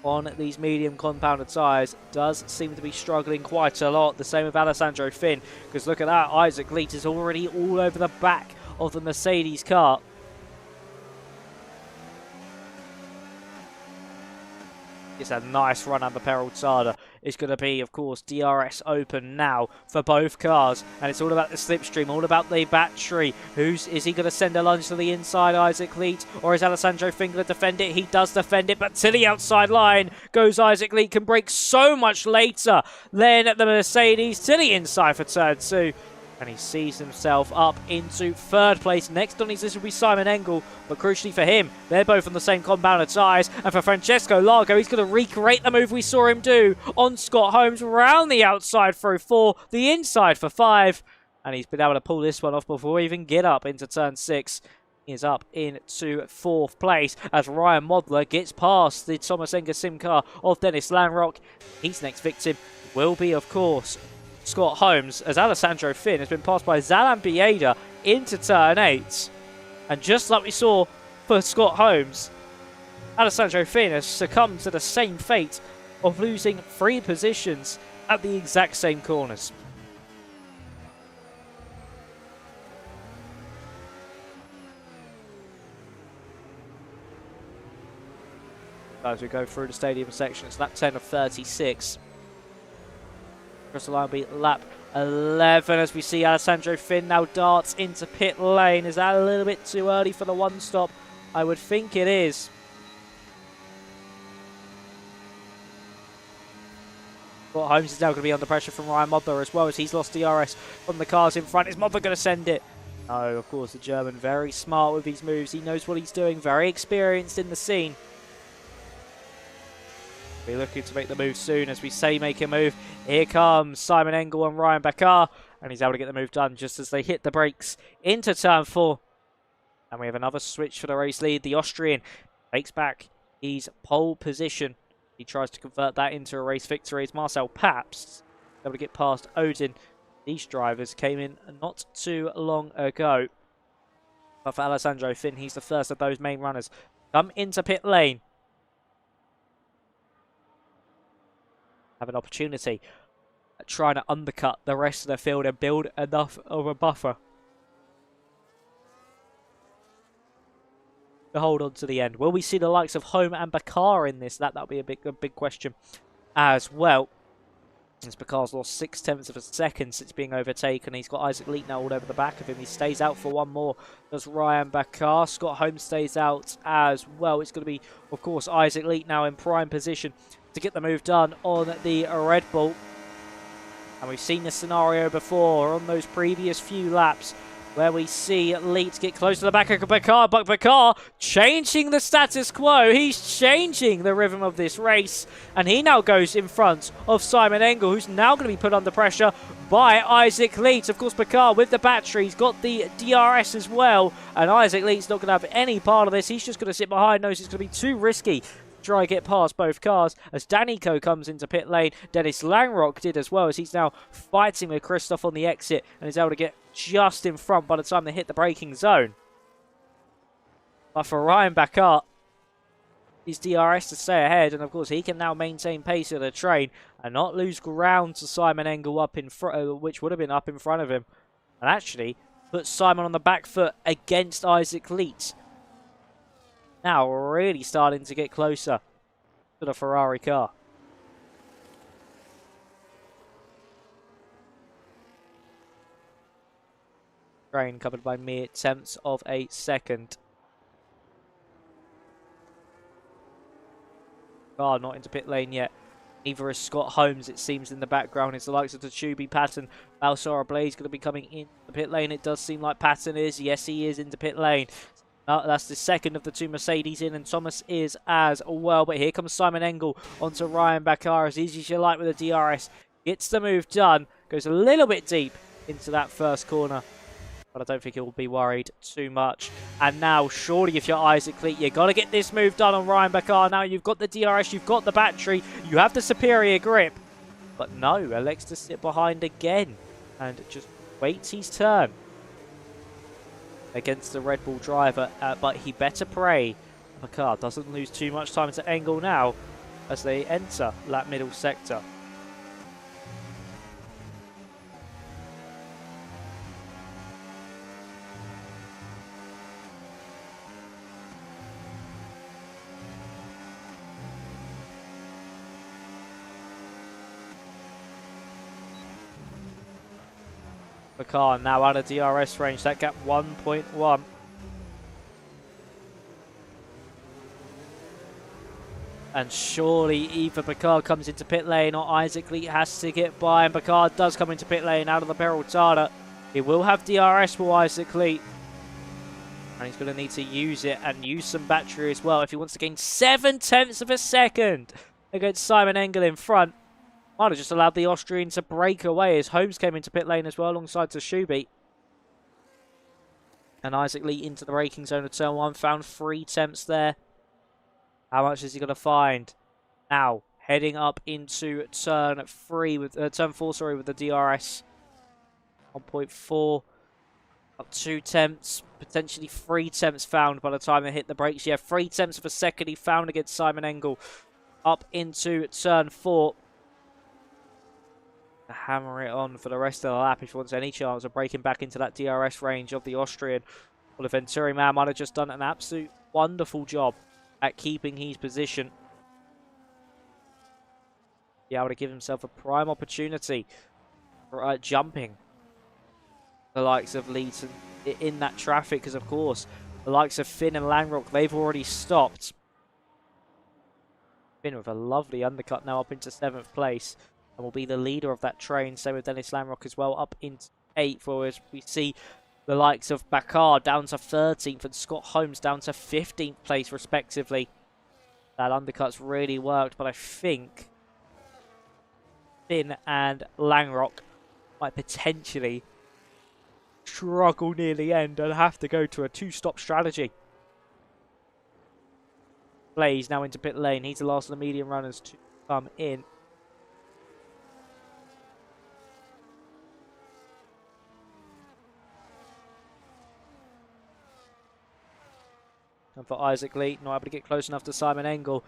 On these medium compounded tyres, does seem to be struggling quite a lot. The same with Alessandro Finn, because look at that, Isaac Leet is already all over the back of the Mercedes car. It's a nice run under Peraltada. It's going to be, of course, DRS open now for both cars. And it's all about the slipstream, all about the battery. Is he going to send a lunge to the inside, Isaac Leet? Or is Alessandro Finn going to defend it? He does defend it, but to the outside line goes Isaac Leet. Can break so much later than the Mercedes to the inside for turn 2. And he sees himself up into 3rd place. Next on his list will be Simon Enge, but crucially for him, they're both on the same compound of tyres. And for Francesco Largo, he's going to recreate the move we saw him do on Scott Holmes, round the outside through 4, the inside for 5. And he's been able to pull this one off before we even get up into turn 6. He is up into 4th place as Ryan Modler gets past the Thomas Enge sim car of Dennis Lanrock. His next victim will be, of course, Scott Holmes, as Alessandro Finn has been passed by Zalan Bieda into turn 8. And just like we saw for Scott Holmes, Alessandro Finn has succumbed to the same fate of losing 3 positions at the exact same corners. As we go through the stadium section, it's lap 10 of 36. Across the line will be lap 11 as we see Alessandro Finn now darts into pit lane. Is that a little bit too early for the one stop? I would think it is. But Holmes is now going to be under pressure from Ryan Modler as well, as he's lost DRS from the cars in front. Is Modler going to send it? No, of course, the German very smart with these moves. He knows what he's doing, very experienced in the scene. Be looking to make the move soon, as we say make a move. Here comes Simon Enge and Ryan Bakar, and he's able to get the move done just as they hit the brakes into turn 4. And we have another switch for the race lead. The Austrian takes back his pole position. He tries to convert that into a race victory as Marcel Pabst able to get past Odin. These drivers came in not too long ago. But for Alessandro Finn, he's the first of those main runners come into pit lane. Have an opportunity at trying to undercut the rest of the field and build enough of a buffer to hold on to the end. Will we see the likes of Home and Bakar in this? That'll be a big question as well. As Bakar's lost 0.6 of a second since being overtaken. He's got Isaac Leet now all over the back of him. He stays out for one more. Does Ryan Bakar. Scott Holmes stays out as well. It's going to be, of course, Isaac Leet now in prime position to get the move done on the Red Bull. And we've seen this scenario before on those previous few laps where we see Leet get close to the back of Bakar, but Bakar changing the status quo. He's changing the rhythm of this race, and he now goes in front of Simon Enge, who's now going to be put under pressure by Isaac Leet. Of course, Bakar with the battery, he's got the DRS as well, and Isaac Leet's not going to have any part of this. He's just going to sit behind, knows it's going to be too risky try and get past both cars as Danico comes into pit lane. Dennis Langrock did as well, as he's now fighting with Christoph on the exit and is able to get just in front by the time they hit the braking zone. But for Ryan Bakar, his DRS to stay ahead, and of course he can now maintain pace of the train and not lose ground to Simon Enge up in front, which would have been up in front of him, and actually put Simon on the back foot against Isaac Leet. Now really starting to get closer to the Ferrari car. Train covered by mere tenths of a second. Car not into pit lane yet. Neither is Scott Holmes, it seems, in the background. It's the likes of the Tsubi, Patton, Balsara Blaze going to be coming into the pit lane. It does seem like Patton is. Yes, he is into pit lane. That's the second of the two Mercedes in, and Tomas is as well. But here comes Simon Enge onto Ryan Bakar, as easy as you like with the DRS. Gets the move done. Goes a little bit deep into that first corner, but I don't think he'll be worried too much. And now, surely, if you're Isaac Leet, you've got to get this move done on Ryan Bakar. Now you've got the DRS, you've got the battery, you have the superior grip. But no, elects to sit behind again and just waits his turn against the Red Bull driver, but he better pray Bakar doesn't lose too much time to Enge now as they enter that middle sector. Baku now out of DRS range. That gap 1.1. And surely either Baku comes into pit lane or Isaac Lee has to get by. And Baku does come into pit lane out of the Peraltada. He will have DRS for Isaac Lee. And he's going to need to use it and use some battery as well if he wants to gain 7/10 of a second against Simon Enge in front. Might have just allowed the Austrian to break away as Holmes came into pit lane as well alongside Tashubi. And Isaac Lee into the braking zone of turn 1. Found 3 temps there. How much is he going to find? Now, heading up into turn 3 with turn 4, sorry, with the DRS. 1.4. Up 2 temps, potentially 3 temps found by the time they hit the brakes. Yeah, 3 temps of a second he found against Simon Enge. Up into turn 4. To hammer it on for the rest of the lap if he wants any chance of breaking back into that DRS range of the Austrian. Well, the Ventauri man might have just done an absolute wonderful job at keeping his position. Be able to give himself a prime opportunity for jumping the likes of Leeton in that traffic, because of course the likes of Finn and Langrock, they've already stopped. Finn with a lovely undercut now up into 7th place and will be the leader of that train. Same with Dennis Langrock as well, up into 8th, whereas we see the likes of Baku down to 13th and Scott Holmes down to 15th place respectively. That undercut's really worked, but I think Finn and Langrock might potentially struggle near the end and have to go to a 2-stop strategy. Blaze now into pit lane. He's the last of the medium runners to come in. And for Isaac Lee, not able to get close enough to Simon Enge.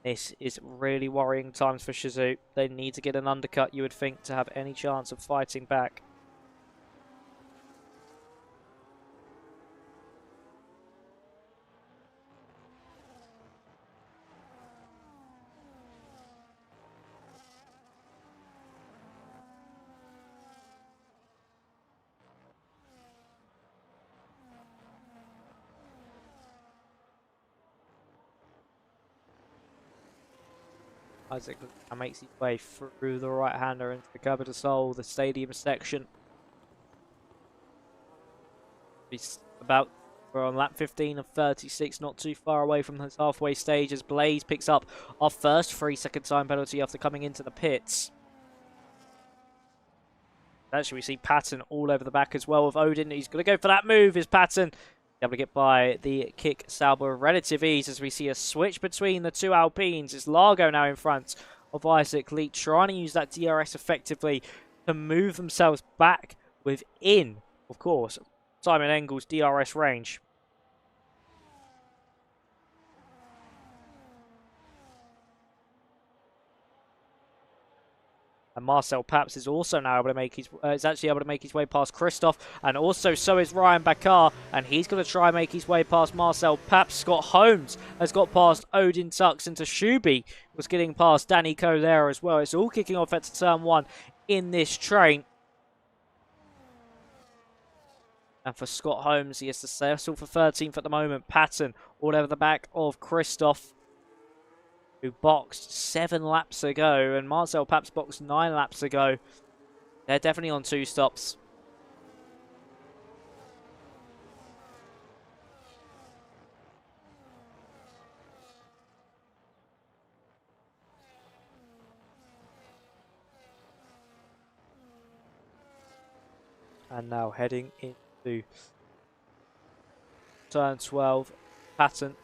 This is really worrying times for Shizou. They need to get an undercut, you would think, to have any chance of fighting back. Isaac makes his way through the right-hander into the Cabo de Sol, the stadium section. We're on lap 15 of 36, not too far away from this halfway stage as Blaze picks up our first 3-second time penalty after coming into the pits. Actually, we see Patton all over the back as well with Odin. He's going to go for that move, is Patton. Able to get by the kick Sauber with relative ease as we see a switch between the two Alpines. It's Largo now in front of Isaac Lee, trying to use that DRS effectively to move themselves back within, of course, Simon Engel's DRS range. And Marcel Paps is also now able to make his way past Christoph, and also so is Ryan Baku, and he's going to try and make his way past Marcel Paps. Scott Holmes has got past Odin Tux, and Tashubi was getting past Danny Coe there as well. It's all kicking off at turn 1 in this train. And for Scott Holmes, he has to settle for 13th at the moment. Patton all over the back of Christoph, who boxed 7 laps ago, and Marcel Paps boxed 9 laps ago. They're definitely on 2 stops. And now heading into turn 12, Patton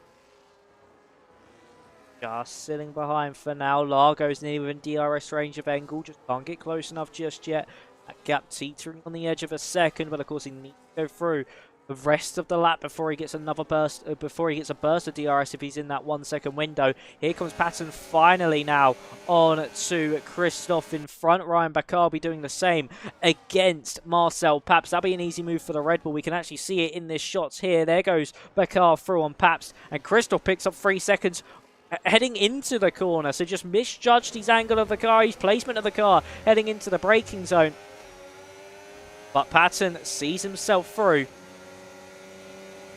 just sitting behind for now. Largo's nearly within DRS range of Enge. Just can't get close enough just yet. That gap teetering on the edge of a second, but of course he needs to go through the rest of the lap before he gets another burst, before he gets a burst of DRS if he's in that 1-second window. Here comes Patton finally now on to Christoph in front. Ryan Baku will be doing the same against Marcel Paps. That'll be an easy move for the Red Bull. We can actually see it in this shots here. There goes Baku through on Paps, and Christoph picks up 3 seconds heading into the corner. So just misjudged his angle of the car, his placement of the car, heading into the braking zone. But Patton sees himself through.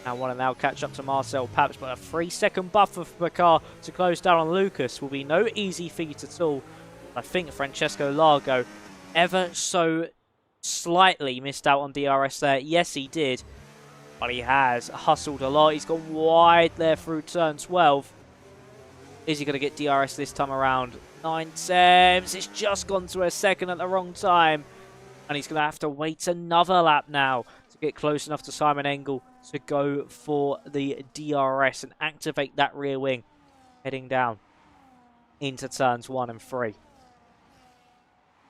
And want to now catch up to Marcel Paps, but a 3-second buffer for Bakar to close down on Lucas will be no easy feat at all. I think Francesco Largo ever so slightly missed out on DRS there. Yes, he did, but he has hustled a lot. He's gone wide there through turn 12. Is he going to get DRS this time around? 9 seconds. It's just gone to a second at the wrong time. And he's going to have to wait another lap now to get close enough to Simon Engel to go for the DRS and activate that rear wing. Heading down into turns 1 and 3.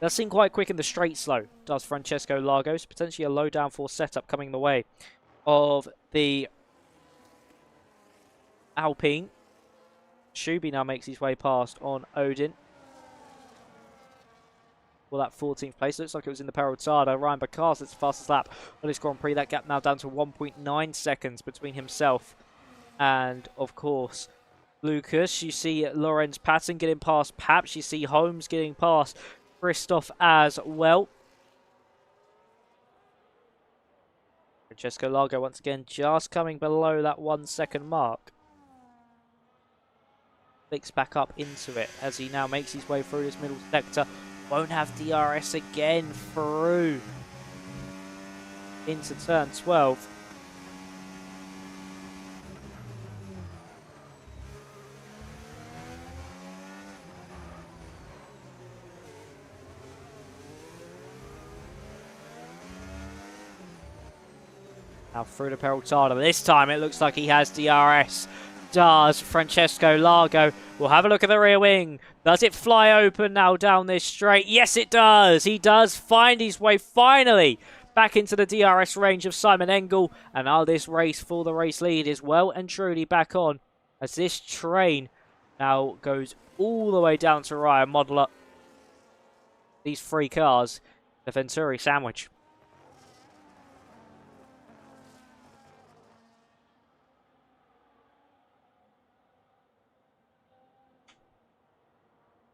Does seem quite quick in the straight slow, does Francesco Largos. Potentially a low downforce setup coming the way of the Alpine. Shuby now makes his way past on Odin. Well, that 14th place looks like it was in the Perotada. Ryan Bakar, it's the fastest lap on his Grand Prix. That gap now down to 1.9 seconds between himself and, of course, Lucas. You see Lorenz Patton getting past Paps. You see Holmes getting past Christoph as well. Francesco Largo once again just coming below that 1 second mark. Clicks back up into it as he now makes his way through this middle sector. Won't have DRS again through into turn 12. Now through the Perotada. This time it looks like he has DRS. Does Francesco Largo. We'll have a look at the rear wing. Does it fly open now down this straight? Yes, it does. He does find his way finally back into the DRS range of Simon Engel. And now this race for the race lead is well and truly back on as this train now goes all the way down to Ryan Modeler. These 3 cars, the Ventauri sandwich.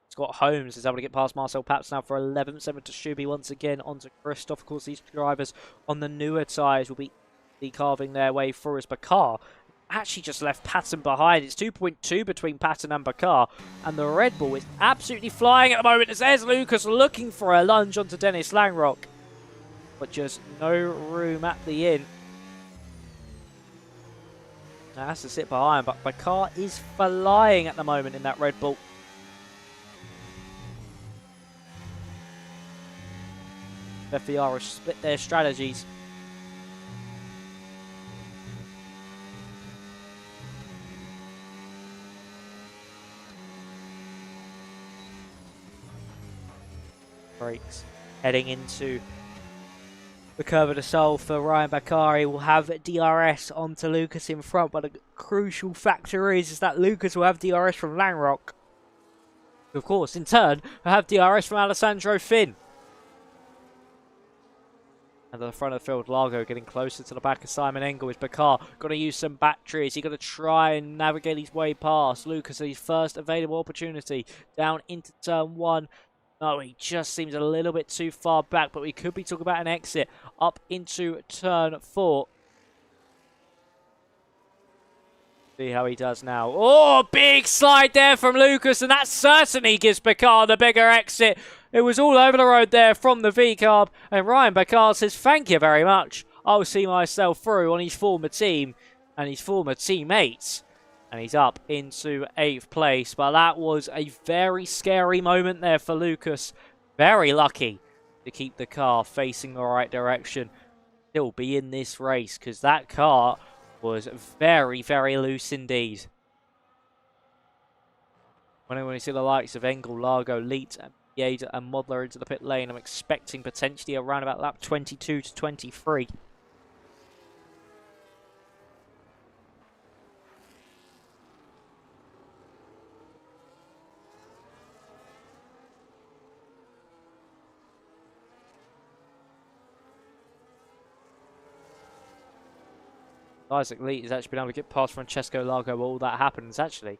Scott Holmes is able to get past Marcel Paps now for 11th. 7 to Shuby once again onto Christoph. Of course, these drivers on the newer tyres will be carving their way through as Bakar actually just left Patton behind. It's 2.2 between Patton and Bakar. And the Red Bull is absolutely flying at the moment as there's Lucas looking for a lunge onto Dennis Langrock. But just no room at the inn. Now has to sit behind, but Bakar is flying at the moment in that Red Bull. FVR have split their strategies. Brakes heading into the Curva de Sol for Ryan Bakari. Will have DRS onto Lucas in front, but the crucial factor is that Lucas will have DRS from Langrock. Of course, in turn, will have DRS from Alessandro Finn. And at the front of the field, Largo getting closer to the back of Simon Engel. Is Bakar going to use some batteries? He's going to try and navigate his way past Lucas at his first available opportunity. Down into turn 1. No, he just seems a little bit too far back, but we could be talking about an exit up into turn 4. See how he does now. Oh, big slide there from Lucas, and that certainly gives Bakar the bigger exit. It was all over the road there from the V-carb, and Ryan Bakar says, thank you very much. I'll see myself through on his former team and his former teammates. And he's up into 8th place, but that was a very scary moment there for Lucas. Very lucky to keep the car facing the right direction. Still be in this race, because that car was very, very loose indeed. When you see the likes of Engel, Largo, Leet, Yada and Modler into the pit lane, I'm expecting potentially around about lap 22 to 23. Isaac Leet has actually been able to get past Francesco Largo while all that happens, actually.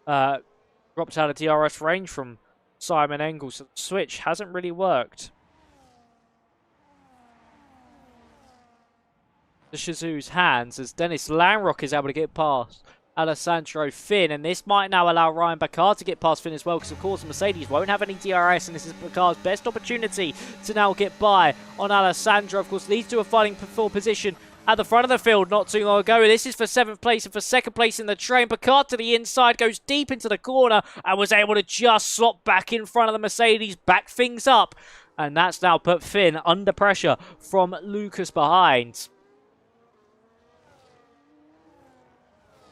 Dropped out of DRS range from Simon Engel, so the switch hasn't really worked. the Shazoo's hands as Dennis Lanrock is able to get past Alessandro Finn, and this might now allow Ryan Bakar to get past Finn as well, because of course Mercedes won't have any DRS, and this is Bakar's best opportunity to now get by on Alessandro. Of course, these two are fighting for position at the front of the field not too long ago. This is for 7th place and for 2nd place in the train. Bakar to the inside, goes deep into the corner and was able to just slot back in front of the Mercedes, back things up, and that's now put Finn under pressure from Lucas behind.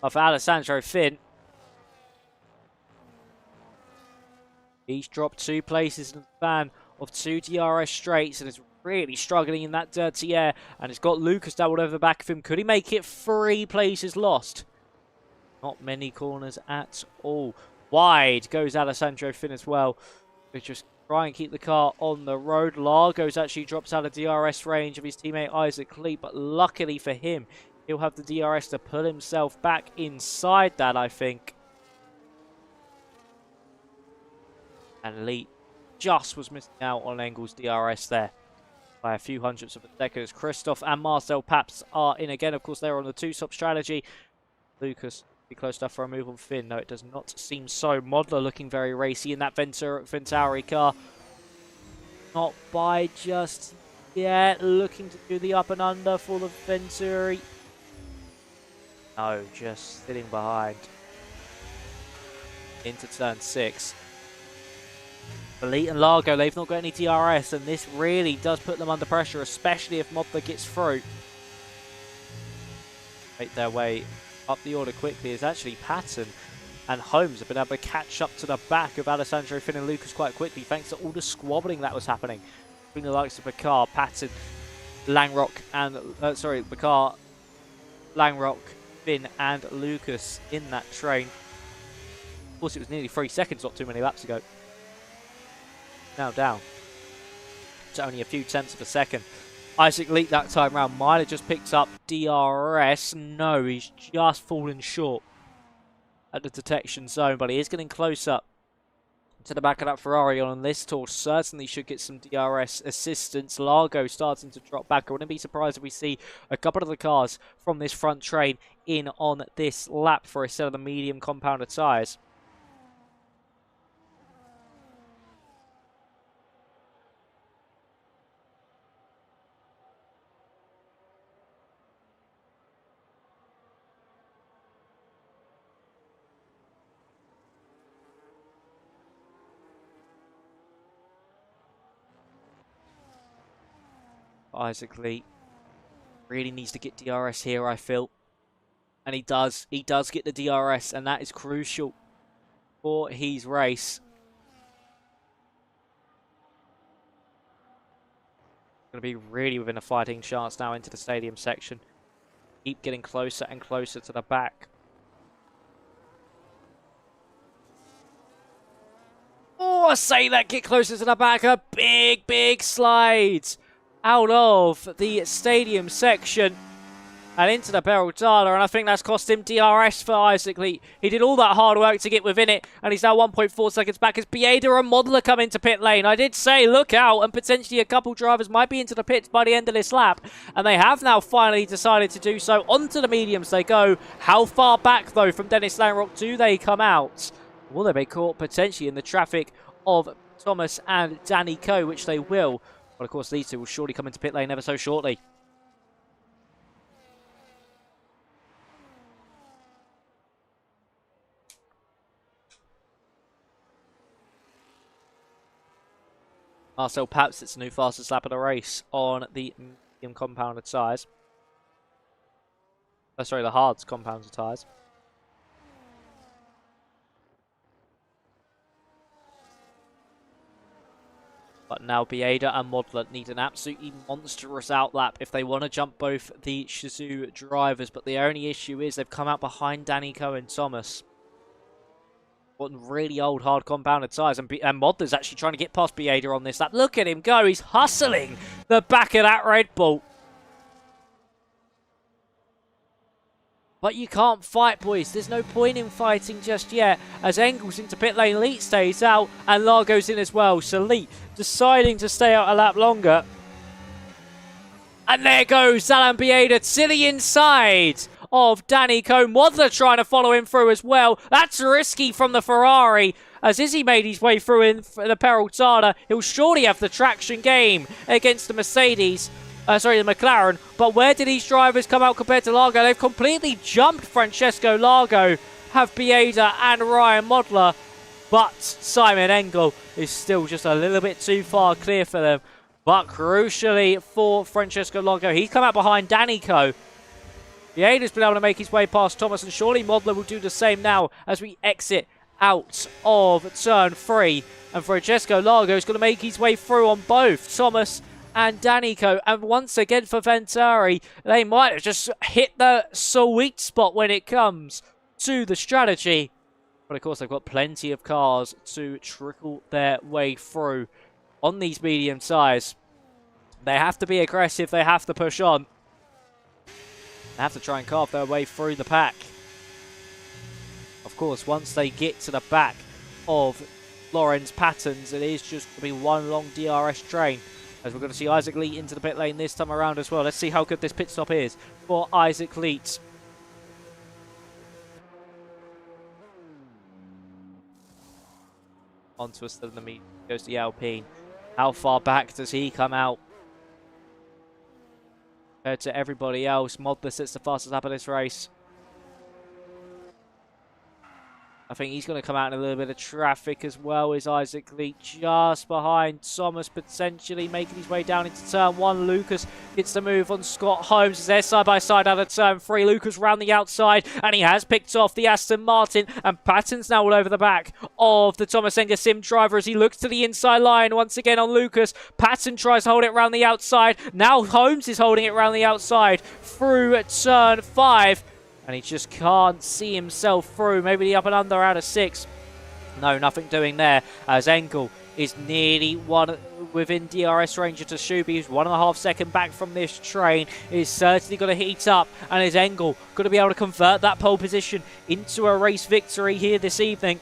Of Alessandro Finn. He's dropped 2 places in the span of 2 DRS straights and is really struggling in that dirty air. And it's got Lucas doubled over the back of him. Could he make it 3 places lost? Not many corners at all. Wide goes Alessandro Finn as well. They just try and keep the car on the road. Largos actually drops out of DRS range of his teammate Isaac Lee, but luckily for him, he'll have the DRS to pull himself back inside that, I think. And Lee just was missing out on Engel's DRS there by a few hundredths of a second, as Christoph and Marcel Paps are in again. Of course, they're on the 2-stop strategy. Lucas be close enough for a move on Finn. No, it does not seem so. Modler looking very racy in that Ventauri car. Not by just yet. Looking to do the up and under for the Ventauri. No, just sitting behind. Into turn 6. Elite and Largo, they've not got any DRS, and this really does put them under pressure, especially if Modler gets through. Make their way up the order quickly is actually Patton and Holmes have been able to catch up to the back of Alessandro Finn and Lucas quite quickly, thanks to all the squabbling that was happening between the likes of Bakar, Patton, Langrock, and Bakar, Langrock, Finn and Lucas in that train. Of course, it was nearly 3 seconds not too many laps ago. Now down to only a few tenths of a second. Isaac Leak that time round might have just picked up DRS. No, he's just fallen short at the detection zone, but he is getting closer to the back of that Ferrari on this tour. Certainly should get some DRS assistance. Largo starting to drop back. I wouldn't be surprised if we see a couple of the cars from this front train in on this lap for a set of the medium compounder tyres. Isaac Lee really needs to get DRS here, I feel. And he does. He does get the DRS, and that is crucial for his race. Going to be really within a fighting chance now into the stadium section. Keep getting closer and closer to the back. Oh, I say that, get closer to the back. A big, big slide out of the stadium section and into the barrel data, and I think that's cost him DRS for Isaac Lee. He did all that hard work to get within it, and he's now 1.4 seconds back as Bieda and Modler come into pit lane. I did say look out, and potentially a couple drivers might be into the pits by the end of this lap, and they have now finally decided to do so. Onto the mediums they go. How far back though from Dennis Lanrock do they come out? Will they be caught potentially in the traffic of Tomas and Danny Coe, which they will. But of course, these two will surely come into pit lane ever so shortly. Marcel Paps, it's a new fastest lap of the race on the medium compounded tyres. Oh, sorry, the hards compounded tyres. But now Bieda and Modler need an absolutely monstrous outlap if they want to jump both the Shazoo drivers. But the only issue is they've come out behind Danny Coe and Tomas. What really old hard compounded tyres. And Modler's actually trying to get past Bieda on this lap. Look at him go. He's hustling the back of that Red Bull. But you can't fight, boys. There's no point in fighting just yet. As Engel's into pit lane, Leet stays out, and Largo's in as well. So Leet deciding to stay out a lap longer. And there goes Zalambieda to the inside of Danico. Modler trying to follow him through as well. That's risky from the Ferrari. As Izzy made his way through in the Peraltada, he'll surely have the traction game against the Mercedes. The McLaren. But where did these drivers come out compared to Largo? They've completely jumped Francesco Largo, have Bieda and Ryan Modler. But Simon Engel is still just a little bit too far clear for them. But crucially for Francesco Largo, he's come out behind Danico. Bieda's been able to make his way past Tomas, and surely Modler will do the same now as we exit out of turn 3. And Francesco Largo is going to make his way through on both Tomas and Danico. And once again for Ventauri, they might have just hit the sweet spot when it comes to the strategy. But of course, they've got plenty of cars to trickle their way through on these medium tyres. They have to be aggressive. They have to push on. They have to try and carve their way through the pack. Of course, once they get to the back of Lorenz Patterns, it is just going to be one long DRS train. As we're going to see Isaac Leet into the pit lane this time around as well. Let's see how good this pit stop is for Isaac Leet. Onto us in the meet goes the Alpine. How far back does he come out? Compared to everybody else, Modler sits the fastest lap of this race. I think he's going to come out in a little bit of traffic as well as Isaac Lee, just behind Tomas, potentially making his way down into turn 1. Lucas gets the move on Scott Holmes as they're side by side out of turn 3. Lucas round the outside, and he has picked off the Aston Martin, and Patton's now all over the back of the Thomas Enge Sim driver as he looks to the inside line once again on Lucas. Patton tries to hold it round the outside. Now Holmes is holding it round the outside through turn 5. And he just can't see himself through. Maybe the up and under out of 6. No, nothing doing there. As Engel is nearly within DRS range of Shubi, who's 1.5 seconds back from this train. Is certainly going to heat up. And is Engel going to be able to convert that pole position into a race victory here this evening?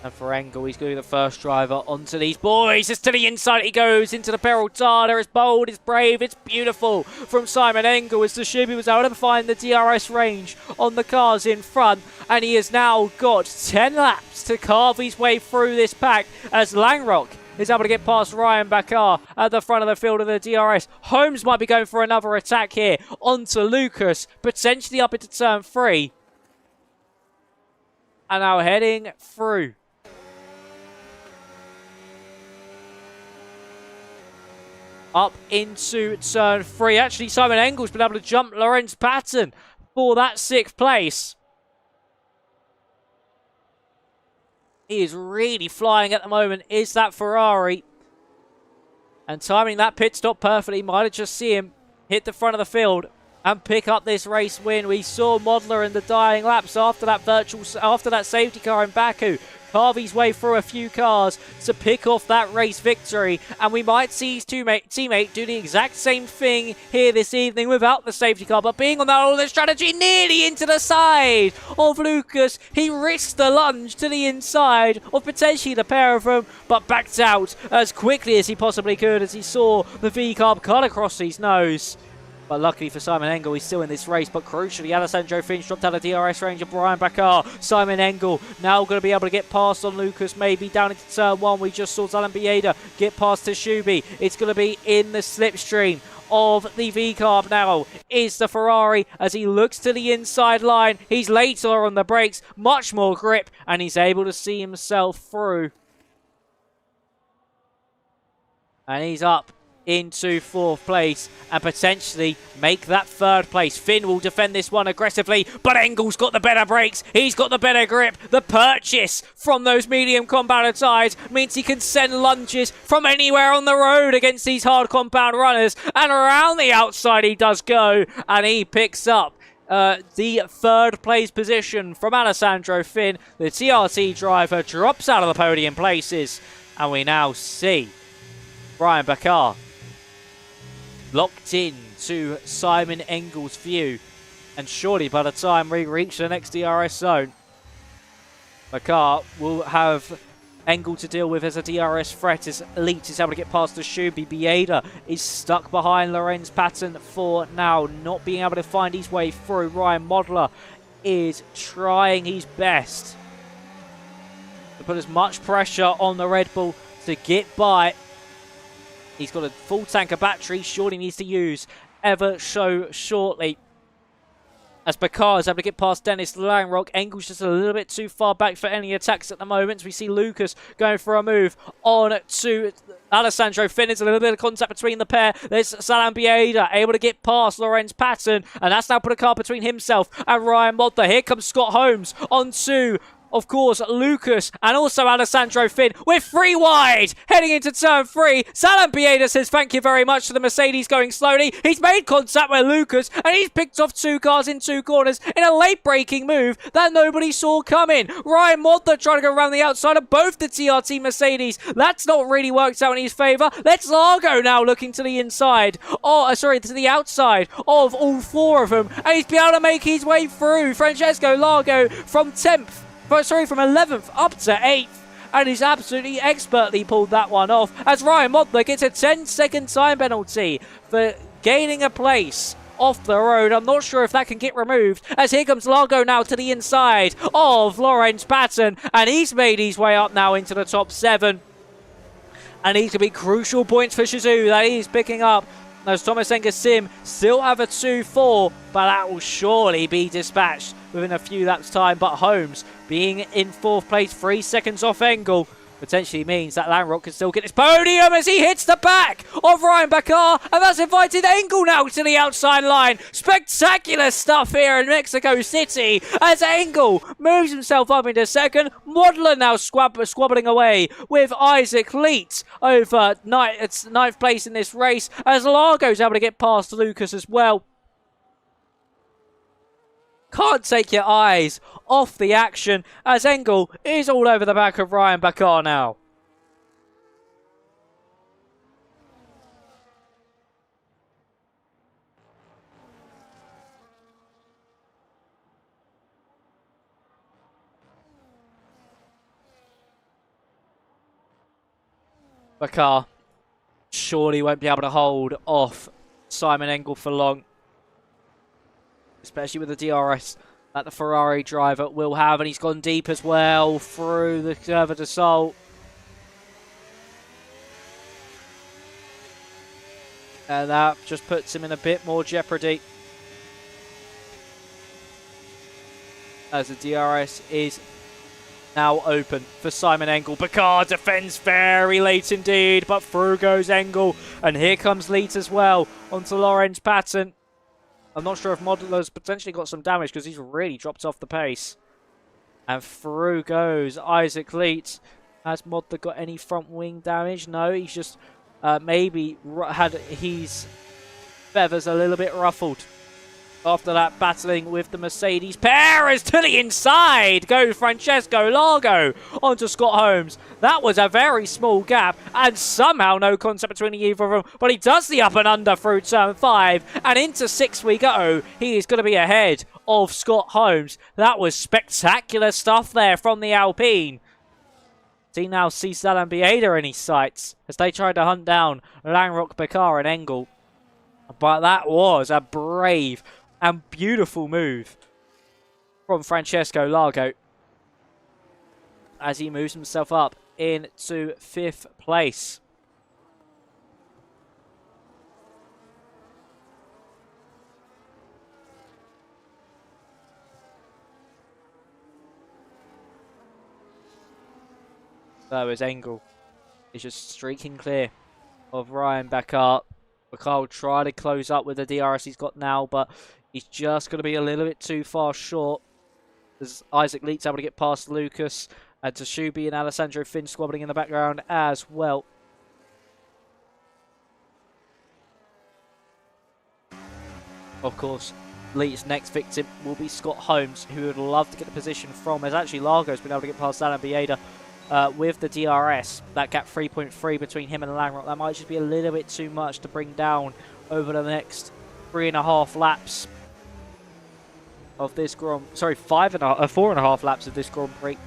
And for Engel, he's going to be the first driver onto these boys. Just to the inside he goes, into the Peraltada. It's bold, it's brave, it's beautiful from Simon Engel as the Shubi was able to find the DRS range on the cars in front. And he has now got 10 laps to carve his way through this pack as Langrock is able to get past Ryan Bakar at the front of the field of the DRS. Holmes might be going for another attack here onto Lucas, potentially up into turn 3. And now heading through. Up into turn 3. Actually, Simon Engel's been able to jump Lorenz Patton for that 6th place. He is really flying at the moment, is that Ferrari. And timing that pit stop perfectly. Might have just seen him hit the front of the field and pick up this race win. We saw Modler in the dying laps after that safety car in Baku carve his way through a few cars to pick off that race victory, and we might see his teammate do the exact same thing here this evening without the safety car, but being on that all strategy nearly into the side of Lucas. He risked the lunge to the inside of potentially the pair of them, but backed out as quickly as he possibly could as he saw the V-carb cut across his nose. But luckily for Simon Engel, he's still in this race. But crucially, Alessandro Finch dropped out of DRS range of Brian Bakar. Simon Engel now going to be able to get past on Lucas, maybe down into turn 1. We just saw Zalan Bieda get past Shubi. It's going to be in the slipstream of the V-carb now is the Ferrari as he looks to the inside line. He's later on the brakes, much more grip, and he's able to see himself through. And he's up into 4th place and potentially make that 3rd place. Finn will defend this one aggressively, but Engel's got the better brakes. He's got the better grip. The purchase from those medium compound tyres means he can send lunges from anywhere on the road against these hard compound runners, and around the outside he does go, and he picks up the 3rd place position from Alessandro Finn. The TRT driver drops out of the podium places, and we now see Brian Bakar locked in to Simon Engel's view. And surely by the time we reach the next DRS zone, Baku will have Engel to deal with as a DRS threat as Elite is able to get past the Shubi. Bieda is stuck behind Lorenz Patton for now, not being able to find his way through. Ryan Modler is trying his best to put as much pressure on the Red Bull to get by. He's got a full tank of battery, surely needs to use ever so shortly. As Baku is able to get past Dennis Langrock. Engel's just a little bit too far back for any attacks at the moment. We see Lucas going for a move on to Alessandro Finn. There's a little bit of contact between the pair. There's Salam Bieda able to get past Lorenz Patton. And that's now put a car between himself and Ryan Modler. Here comes Scott Holmes onto, of course, Lucas and also Alessandro Finn. We're 3 wide heading into turn 3. Salam Bieda says thank you very much to the Mercedes going slowly. He's made contact with Lucas and he's picked off 2 cars in 2 corners in a late braking move that nobody saw coming. Ryan Modler trying to go around the outside of both the TRT Mercedes. That's not really worked out in his favour. Let's Largo now looking to the inside. To the outside of all 4 of them. And he's been able to make his way through. Francesco Largo from 10th. From 11th up to 8th. And he's absolutely expertly pulled that one off. As Ryan Modler gets a 10-second time penalty for gaining a place off the road. I'm not sure if that can get removed. As here comes Largo now to the inside of Lorenz Patton. And he's made his way up now into the top 7. And these could be crucial points for Shizou that he's picking up. As Tomas Enge Sim still have a 2-4, but that will surely be dispatched within a few laps' time. But Holmes being in 4th place, 3 seconds off Engel, potentially means that Langrock can still get his podium as he hits the back of Ryan Baku, and that's invited Engel now to the outside line. Spectacular stuff here in Mexico City as Engel moves himself up into 2nd. Modler now squabbling away with Isaac Leet over 9th place in this race as Largo's able to get past Lucas as well. Can't take your eyes off the action as Engel is all over the back of Ryan Baku now. Baku surely won't be able to hold off Simon Engel for long, especially with the DRS that the Ferrari driver will have. And he's gone deep as well through the curve of Dassault. And that just puts him in a bit more jeopardy as the DRS is now open for Simon Engel. Baku defends very late indeed, but through goes Engel. And here comes Leet as well onto Lorenz Patton. I'm not sure if Modler's potentially got some damage because he's really dropped off the pace. And through goes Isaac Leet. Has Modler got any front wing damage? No, he's just maybe had his feathers a little bit ruffled. After that battling with the Mercedes pair, as to the inside goes Francesco Largo onto Scott Holmes. That was a very small gap and somehow no contact between either of them. But he does the up and under through turn 5 and into 6 we go. He is going to be ahead of Scott Holmes. That was spectacular stuff there from the Alpine. He now sees Salam Bieda in his sights as they tried to hunt down Langrock, Baku and Engel. But that was a brave and beautiful move from Francesco Largo as he moves himself up into 5th place. So as Engel is just streaking clear of Ryan Baku. Baku will try to close up with the DRS he's got now, but he's just going to be a little bit too far short. As Isaac Leet's able to get past Lucas, and Tashubi and Alessandro Finn squabbling in the background as well. Of course, Leet's next victim will be Scott Holmes, who would love to get the position from, as actually Largo's been able to get past Salam Bieda with the DRS. That gap 3.3 between him and Langrock. That might just be a little bit too much to bring down over the next 3.5 laps of this Grand... Sorry, 4.5 laps of this Grand Prix.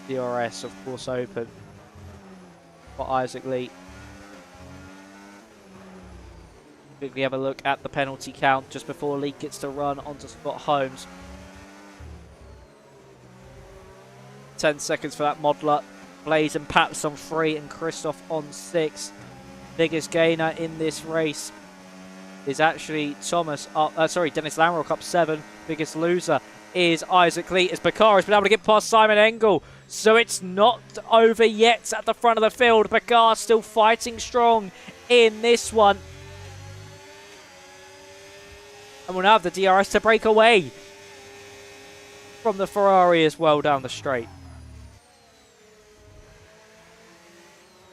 DRS, of course, open for Isaac Lee. Quickly have a look at the penalty count just before Lee gets to run onto Scott Holmes. 10 seconds for that modeler. Blaze and Paps on 3 and Christoph on 6. Biggest gainer in this race is actually Tomas. Dennis Lamrock up 7. Biggest loser is Isaac Lee, as Bakar has been able to get past Simon Enge. So it's not over yet at the front of the field. Bakar still fighting strong in this one. And we'll now have the DRS to break away from the Ferrari as well down the straight.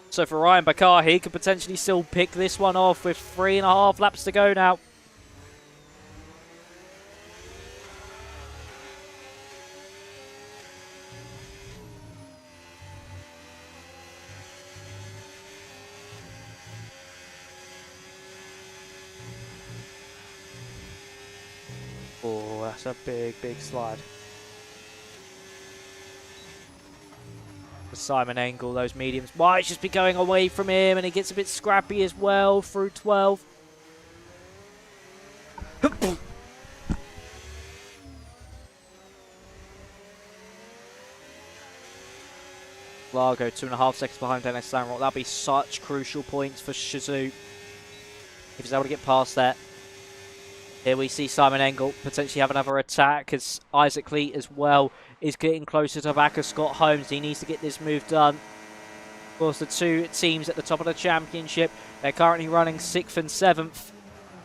So for Ryan Bakar, he could potentially still pick this one off with 3.5 laps to go now. Oh, that's a big, big slide. For Simon Enge, those mediums might just be going away from him, and he gets a bit scrappy as well through 12. Largo 2.5 seconds behind Dennis Lamrock. That'll be such crucial points for Shizou if he's able to get past that. Here we see Simon Enge potentially have another attack, as Isaac Lee as well is getting closer to back of Scott Holmes. He needs to get this move done. Of course, the two teams at the top of the championship, they're currently running 6th and 7th.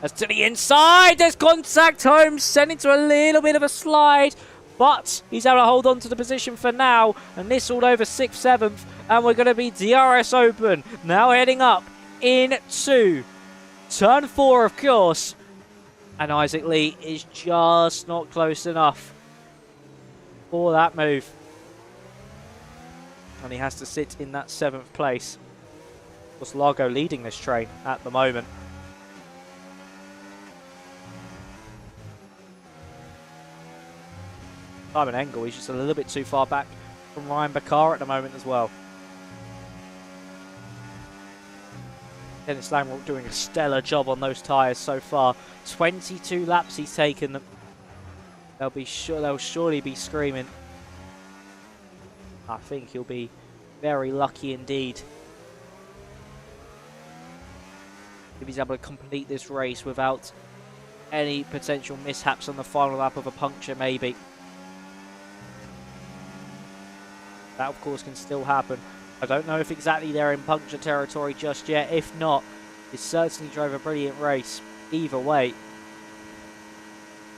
As to the inside, there's contact. Holmes sent into a little bit of a slide, but he's able to hold on to the position for now. And this all over 6th, 7th, and we're going to be DRS open. Now heading up into turn 4, of course. And Isaac Lee is just not close enough for that move. And he has to sit in that 7th place. Of course, Largo leading this train at the moment. Simon Enge, he's just a little bit too far back from Ryan Bakar at the moment as well. Dennis Lamrock doing a stellar job on those tyres so far. 22 laps he's taken them. They'll surely be screaming. I think he'll be very lucky indeed if he's able to complete this race without any potential mishaps on the final lap of a puncture, maybe. That, of course, can still happen. I don't know if exactly they're in puncture territory just yet. If not, he certainly drove a brilliant race either way.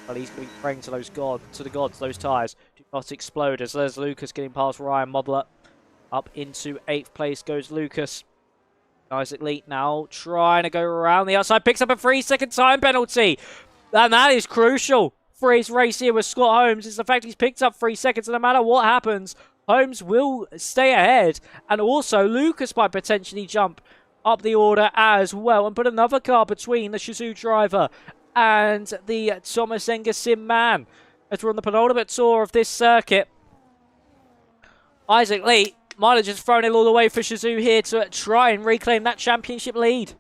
But he's going to be praying to those those tyres do not explode. As there's Lucas getting past Ryan Modeler. Up into 8th place goes Lucas. Isaac Lee now trying to go around the outside. Picks up a 3-second time penalty. And that is crucial for his race here with Scott Holmes. It's the fact he's picked up 3 seconds. And no matter what happens, Holmes will stay ahead, and also Lucas might potentially jump up the order as well and put another car between the Shizou driver and the Tomas Enge Sim man as we're on the penultimate tour of this circuit. Isaac Lee might have just thrown it all the way for Shizou here to try and reclaim that championship lead.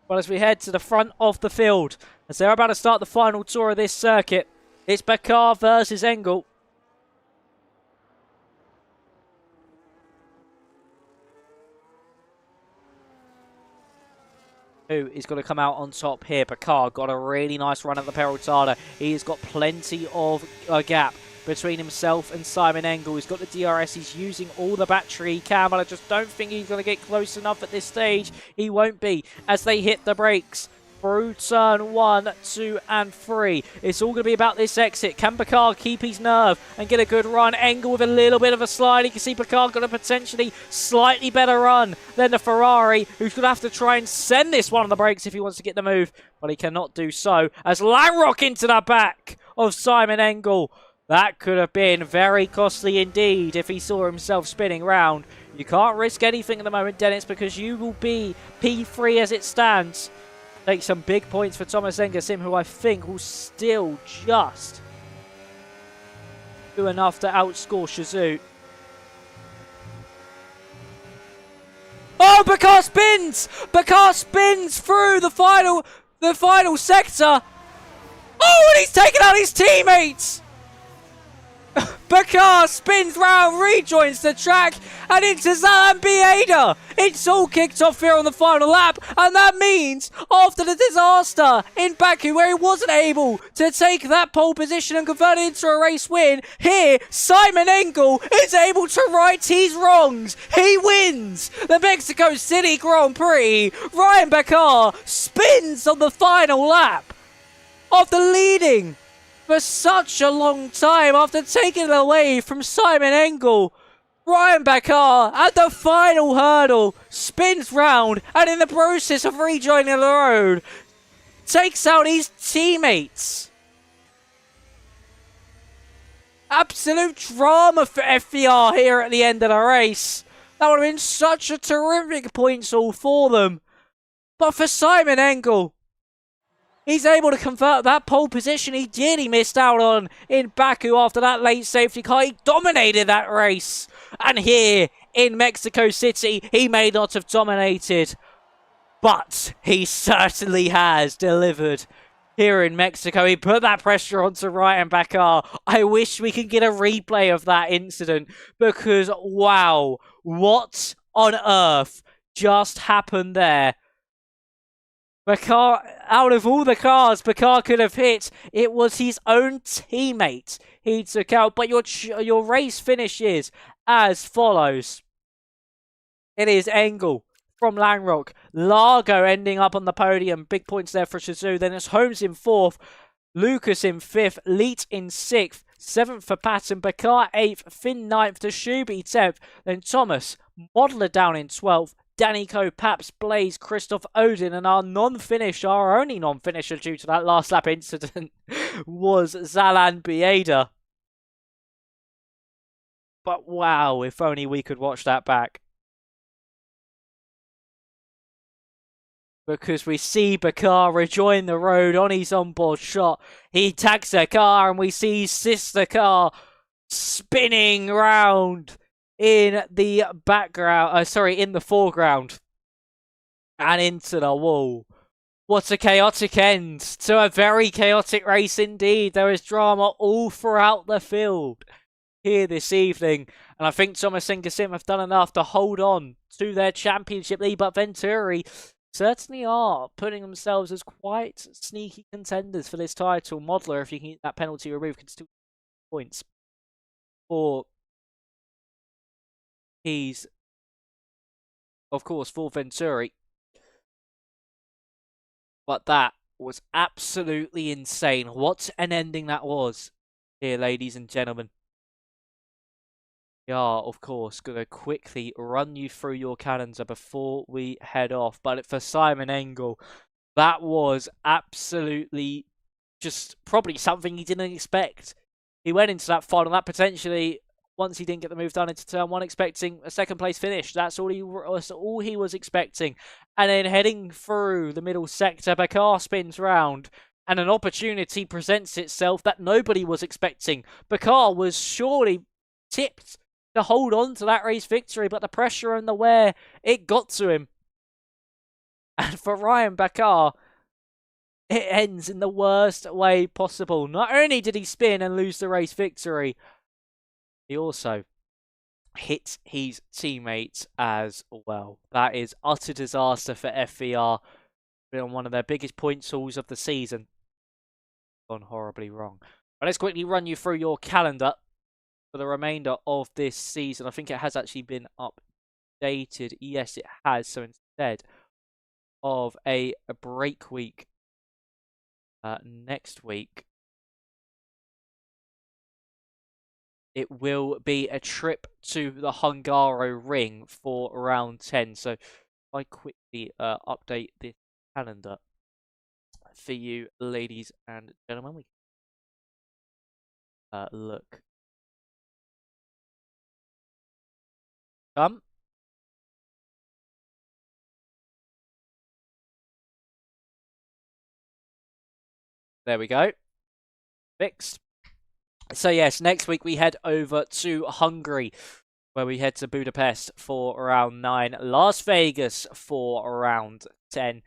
But as we head to the front of the field, as they're about to start the final tour of this circuit, it's Bakar versus Enge. Who is going to come out on top here? Bakar got a really nice run at the Perotada. He's got plenty of a gap between himself and Simon Enge. He's got the DRS. He's using all the battery he can, but I just don't think he's going to get close enough at this stage. He won't be as they hit the brakes. through turn 1, 2, and 3. It's all going to be about this exit. Can Baku keep his nerve and get a good run? Enge with a little bit of a slide. You can see Baku got a potentially slightly better run than the Ferrari, who's going to have to try and send this one on the brakes if he wants to get the move, but he cannot do so. As Langrock into the back of Simon Enge. That could have been very costly indeed if he saw himself spinning round. You can't risk anything at the moment, Dennis, because you will be P3 as it stands. Take some big points for Tomas Enge, who I think will still just do enough to outscore Shazut. Oh, Baku spins! Baku spins through the final sector. Oh, and he's taken out his teammates! Baku spins round, rejoins the track, and into Zalan. It's all kicked off here on the final lap, and that means after the disaster in Baku, where he wasn't able to take that pole position and convert it into a race win, here Simon Enge is able to right his wrongs. He wins the Mexico City Grand Prix. Ryan Baku spins on the final lap after leading for such a long time, after taking it away from Simon Enge. Ryan Baku at the final hurdle spins round, and in the process of rejoining the road, takes out his teammates. Absolute drama for FPR here at the end of the race. That would have been such a terrific points all for them. But for Simon Enge, he's able to convert that pole position he missed out on in Baku after that late safety car. He dominated that race. And here in Mexico City, he may not have dominated, but he certainly has delivered here in Mexico. He put that pressure onto Ryan Baku. I wish we could get a replay of that incident, because wow, what on earth just happened there? Baku, out of all the cars Baku could have hit, it was his own teammate he took out. But your race finishes as follows. It is Enge from Langrock, Largo ending up on the podium. Big points there for Shazut. Then it's Holmes in 4th, Lucas in 5th, Leet in 6th, 7th for Patton, Baku 8th, Finn 9th, Shuby 10th, then Thomas, Modeler down in 12th, Danico, Paps, Blaze, Christoph, Odin, and our only non-finisher due to that last lap incident was Zalan Bieda. But wow, if only we could watch that back. Because we see Baku rejoin the road on his onboard shot. He tags a car and we see his sister car spinning round in the background, in the foreground, and into the wall. What a chaotic end to a very chaotic race indeed. There is drama all throughout the field here this evening, and I think Tomas Enge have done enough to hold on to their championship lead, but Ventauri certainly are putting themselves as quite sneaky contenders for this title. Modeler, if you can get that penalty removed, can still get points for he's, of course, for Ventauri. But that was absolutely insane. What an ending that was here, ladies and gentlemen. We are, of course, going to quickly run you through your calendar before we head off. But for Simon Enge, that was absolutely just probably something he didn't expect. He went into that final lap potentially, once he didn't get the move done into turn 1, expecting a second place finish. That's all he was expecting. And then heading through the middle sector, Baku spins round, and an opportunity presents itself that nobody was expecting. Baku was surely tipped to hold on to that race victory, but the pressure and the wear, it got to him. And for Ryan Baku, it ends in the worst way possible. Not only did he spin and lose the race victory, he also hit his teammates as well. That is utter disaster for FVR. Been on one of their biggest point hauls of the season. Gone horribly wrong. But let's quickly run you through your calendar for the remainder of this season. I think it has actually been updated. Yes, it has. So instead of a break week next week, it will be a trip to the Hungaro Ring for round 10. So I quickly update this calendar for you, ladies and gentlemen. We can look. There we go. Fixed. So yes, next week we head over to Hungary, where we head to Budapest for round 9, Las Vegas for round 10.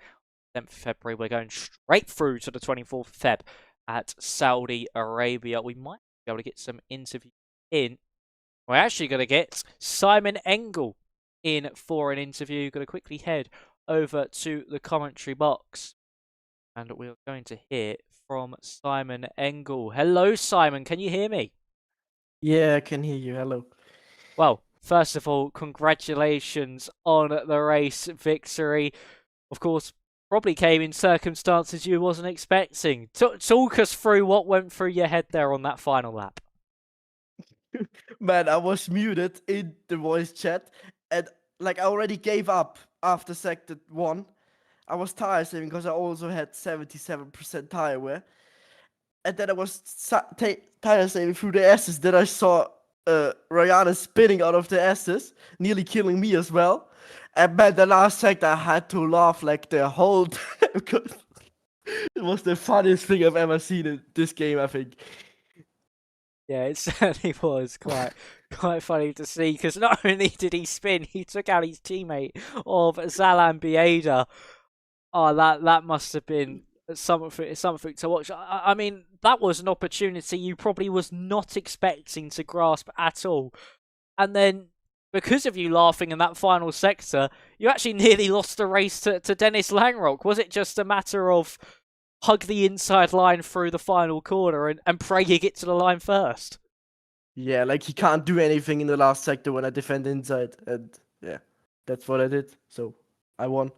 10th of February, we're going straight through to the 24th of Feb at Saudi Arabia. We might be able to get some interviews in. We're actually going to get Simon Enge in for an interview. Going to quickly head over to the commentary box, and we're going to hear from Simon Enge. Hello, Simon. Can you hear me? Yeah, I can hear you. Hello. Well, first of all, congratulations on the race victory. Of course, probably came in circumstances you wasn't expecting. Talk us through what went through your head there on that final lap. Man, I was muted in the voice chat and like I already gave up after sector 1. I was tire saving because I also had 77% tire wear. And then I was tire saving through the S's. Then I saw Rihanna spinning out of the S's, nearly killing me as well. And man, the last sector I had to laugh like the whole time because it was the funniest thing I've ever seen in this game, I think. Yeah, it certainly was quite funny to see, because not only did he spin, he took out his teammate of Zalan Bieda. Oh, that must have been something to watch. I mean, that was an opportunity you probably was not expecting to grasp at all. And then, because of you laughing in that final sector, you actually nearly lost the race to Dennis Langrock. Was it just a matter of hug the inside line through the final corner and pray you get to the line first? Yeah, like he can't do anything in the last sector when I defend inside. And yeah, that's what I did. So I won.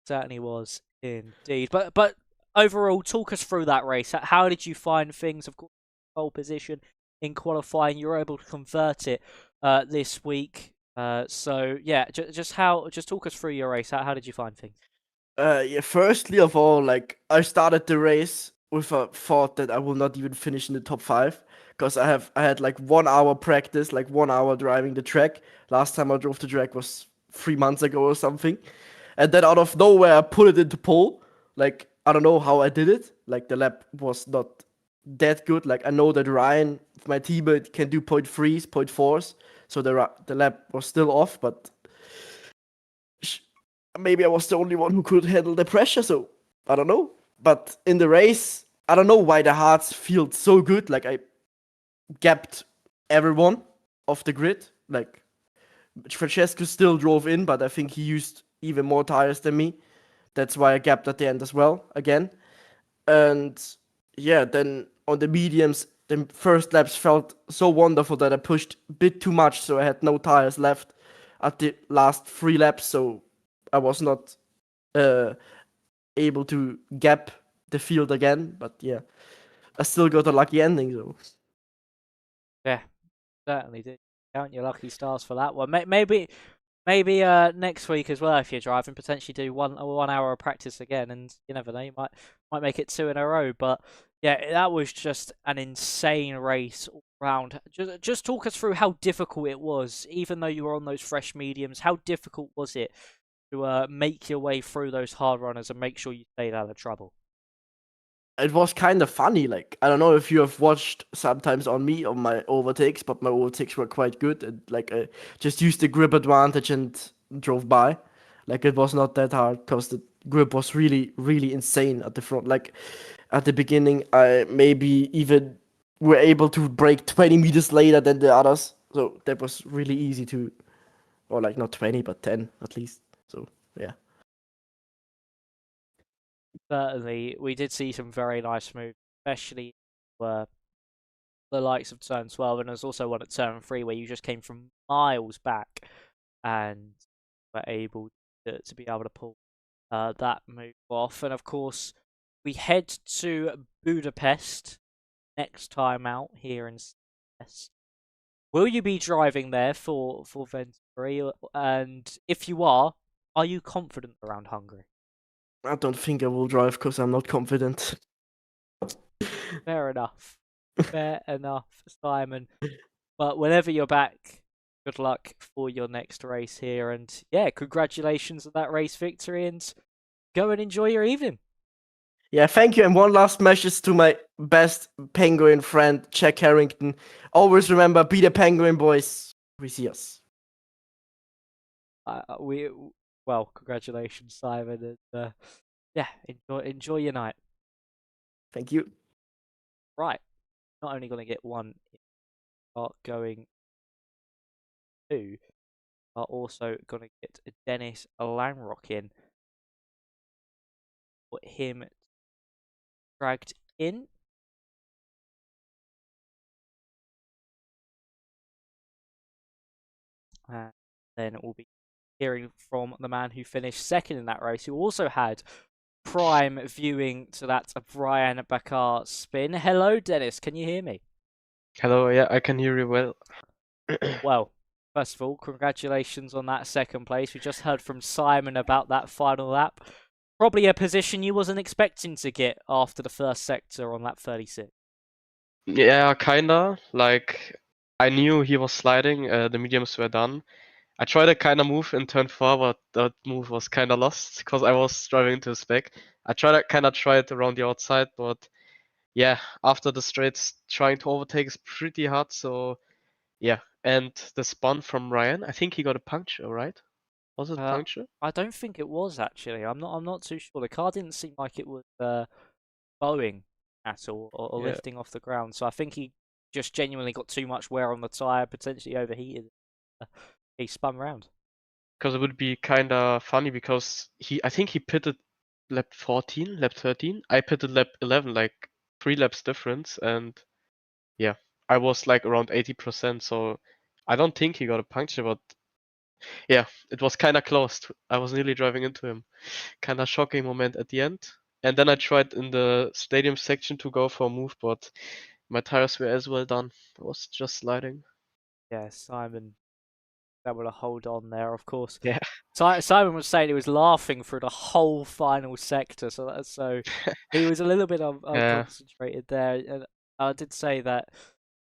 Certainly was indeed. But overall, talk us through that race. How did you find things? Of course, pole position in qualifying, you were able to convert it this week. So yeah, just talk us through your race. How did you find things? Yeah, firstly of all, like I started the race with a thought that I will not even finish in the top 5 because I had like 1 hour practice, like 1 hour driving the track. Last time I drove the track was 3 months ago or something, and then out of nowhere I put it into pole. Like I don't know how I did it. Like the lap was not that good. Like I know that Ryan, my teammate, can do 0.3s, 0.4s, so the lap was still off, but maybe I was the only one who could handle the pressure, so I don't know. But in the race, I don't know why the hearts feel so good. Like I gapped everyone off the grid. Like Francesco still drove in, but I think he used even more tires than me. That's why I gapped at the end as well again. And yeah, then on the mediums, the first laps felt so wonderful that I pushed a bit too much, so I had no tires left at the last 3 laps. So I was not able to gap the field again. But yeah, I still got a lucky ending though. Yeah, certainly did. Count your lucky stars for that one. Maybe next week as well, if you're driving, potentially do 1 hour of practice again, and you never know, you might make it 2 in a row. But yeah, that was just an insane race all round. Just talk us through how difficult it was, even though you were on those fresh mediums. How difficult was it to make your way through those hard runners and make sure you stayed out of trouble? It was kind of funny. Like I don't know if you have watched sometimes on me on my overtakes, but my overtakes were quite good, and like I just used the grip advantage and drove by. Like it was not that hard because the grip was really insane at the front. Like at the beginning, I maybe even were able to brake 20 meters later than the others. So that was really easy to, or like not 20, but 10 at least. So yeah. Certainly, we did see some very nice moves, especially the likes of turn 12, and there's also one at turn 3 where you just came from miles back and were able to be able to pull that move off. And of course, we head to Budapest next time out here in CS. Will you be driving there for Ventauri? And if you are you confident around Hungary? I don't think I will drive because I'm not confident. Fair enough. Fair enough, Simon. But whenever you're back, good luck for your next race here. And yeah, congratulations on that race victory and go and enjoy your evening. Yeah, thank you. And one last message to my best penguin friend, Jack Harrington. Always remember, be the penguin, boys. We see us. Well, congratulations, Simon, and yeah, enjoy your night. Thank you. Right, not only gonna get one, are going two, are also gonna get Dennis Langrock in. Put him dragged in. Then we'll be hearing from the man who finished second in that race, who also had prime viewing to that of Brian Bakar spin. Hello, Dennis. Can you hear me? Hello, yeah, I can hear you well. Well, first of all, congratulations on that second place. We just heard from Simon about that final lap. Probably a position you wasn't expecting to get after the first sector on lap 36. Yeah, kinda. Like, I knew he was sliding, the mediums were done. I tried a kinda move in turn 4, but that move was kinda lost because I was driving into his back. I tried around the outside, but yeah, after the straights, trying to overtake is pretty hard, so yeah. And the spun from Ryan, I think he got a puncture, right? Was it a puncture? I don't think it was actually. I'm not too sure. The car didn't seem like it was bowing at all or Yeah. lifting off the ground. So I think he just genuinely got too much wear on the tire, potentially overheated. He spun round. Because it would be kinda funny because I think he pitted lap 14, lap 13. I pitted lap 11, like 3 laps difference, and yeah, I was like around 80%, so I don't think he got a puncture, but yeah, it was kinda close. I was nearly driving into him. Kinda shocking moment at the end. And then I tried in the stadium section to go for a move, but my tires were as well done. I was just sliding. Yeah, Simon able to hold on there, of course. Yeah. Simon was saying he was laughing through the whole final sector, so he was a little bit Yeah. unconcentrated there. And I did say that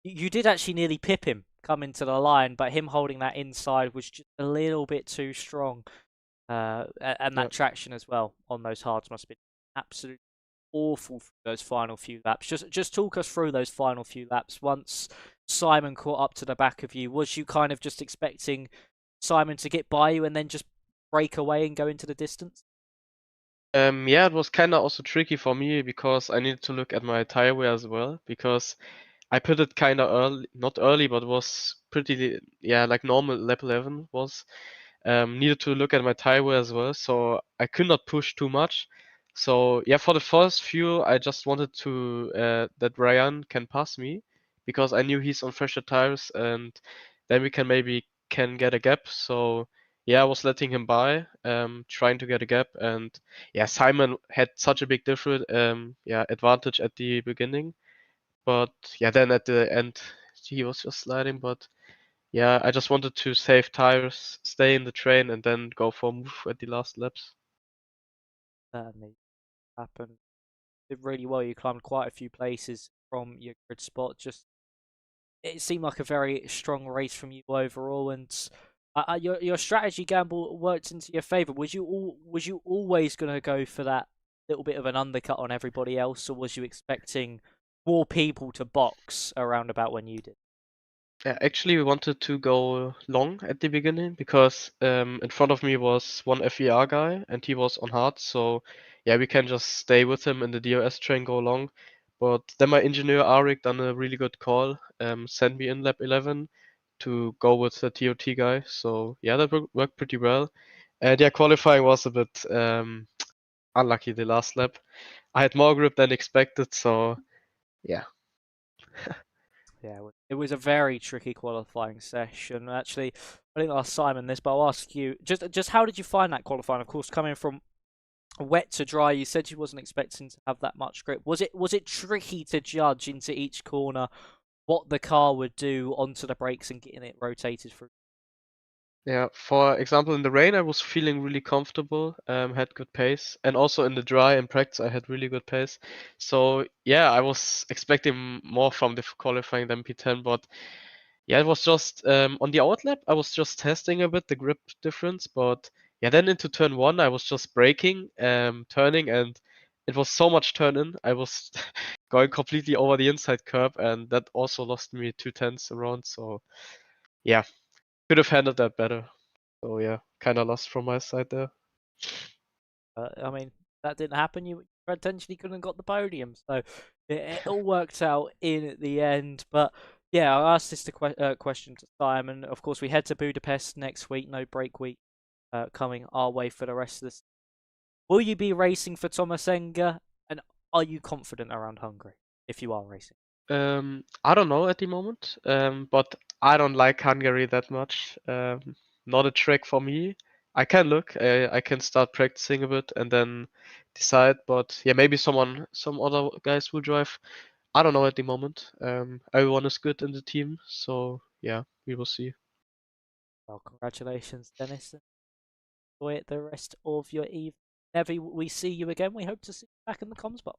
you did actually nearly pip him coming to the line, but him holding that inside was just a little bit too strong. And that traction as well on those hards must have been absolutely awful for those final few laps. Just talk us through those final few laps. Once Simon caught up to the back of you, was you kind of just expecting Simon to get by you and then just break away and go into the distance? Yeah, it was kind of also tricky for me because I needed to look at my tire wear as well because I put it kind of early, not early, but was pretty, yeah, like normal lap 11 was. Needed to look at my tire wear as well, so I could not push too much. So yeah, for the first few, I just wanted to that Ryan can pass me because I knew he's on fresher tires, and then we can get a gap. So yeah, I was letting him by, trying to get a gap, and yeah, Simon had such a big different advantage at the beginning, but yeah, then at the end he was just sliding, but. Yeah, I just wanted to save tires, stay in the train, and then go for a move at the last laps. Certainly happened. Did really well. You climbed quite a few places from your grid spot. Just it seemed like a very strong race from you overall, and your strategy gamble worked into your favor. Was you always going to go for that little bit of an undercut on everybody else, or was you expecting more people to box around about when you did? Yeah, actually, we wanted to go long at the beginning because in front of me was one FER guy and he was on hard. So yeah, we can just stay with him in the DOS train, go long. But then my engineer Arik done a really good call, sent me in lap 11 to go with the TOT guy. So yeah, that worked pretty well. And yeah, qualifying was a bit unlucky the last lap. I had more grip than expected, so yeah. Yeah, it was a very tricky qualifying session. Actually, I didn't ask Simon this, but I'll ask you just how did you find that qualifying? Of course, coming from wet to dry. You said you wasn't expecting to have that much grip. Was it tricky to judge into each corner what the car would do onto the brakes and getting it rotated through? Yeah, for example, in the rain, I was feeling really comfortable, had good pace, and also in the dry in practice, I had really good pace. So yeah, I was expecting more from the qualifying than P10, but yeah, it was just on the outlap, I was just testing a bit the grip difference, but yeah, then into turn one, I was just braking, turning, and it was so much turn in. I was going completely over the inside curb, and that also lost me 2/10 around. So yeah, could have handled that better. So yeah, kind of lost from my side there. I mean, that didn't happen. You potentially couldn't have got the podium. So it all worked out in the end. But yeah, I asked this question to Simon. Of course, we head to Budapest next week. No break week coming our way for the rest of this. Will you be racing for Tomas Enge? And are you confident around Hungary if you are racing? I don't know at the moment, but I don't like Hungary that much. Not a track for me. I can look, I can start practicing a bit and then decide. But yeah, maybe some other guys will drive. I don't know at the moment. Everyone is good in the team, so yeah, we will see. Well, congratulations, Dennis. Enjoy it the rest of your evening. Whenever we see you again, we hope to see you back in the comms box.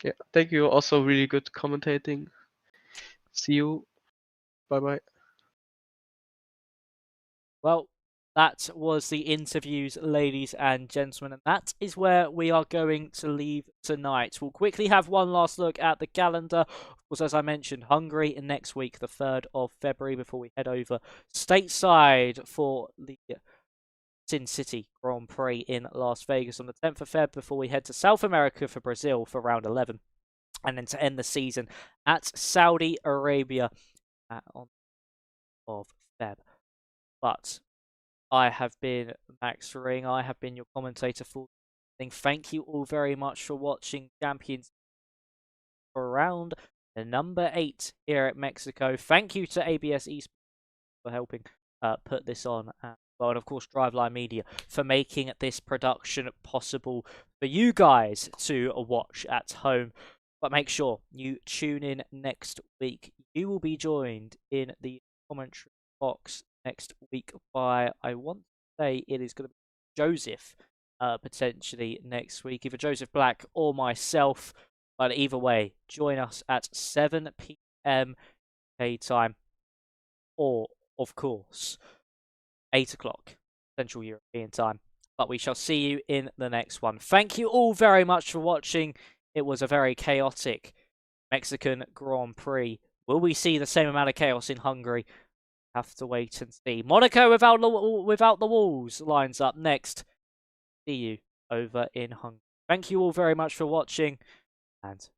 Yeah, thank you. Also, really good commentating. See you. Bye bye. Well, that was the interviews, ladies and gentlemen, and that is where we are going to leave tonight. We'll quickly have one last look at the calendar. Of course, as I mentioned, Hungary next week, the 3rd of February, before we head over stateside for the Sin City Grand Prix in Las Vegas on the 10th of Feb, before we head to South America for Brazil for round 11. And then to end the season at Saudi Arabia on of Feb. But I have been Max Ring. I have been your commentator for the evening. Thank you all very much for watching Champions for round number 8 here at Mexico. Thank you to ABS Esports for helping put this on. Well, and of course, Driveline Media for making this production possible for you guys to watch at home. But make sure you tune in next week. You will be joined in the commentary box next week by, I want to say it is going to be Joseph, potentially next week. Either Joseph Black or myself. But either way, join us at 7 p.m. UK time. Or, of course, 8 o'clock Central European time. But we shall see you in the next one. Thank you all very much for watching. It was a very chaotic Mexican Grand Prix. Will we see the same amount of chaos in Hungary? Have to wait and see. Monaco without the walls lines up next. See you over in Hungary. Thank you all very much for watching, and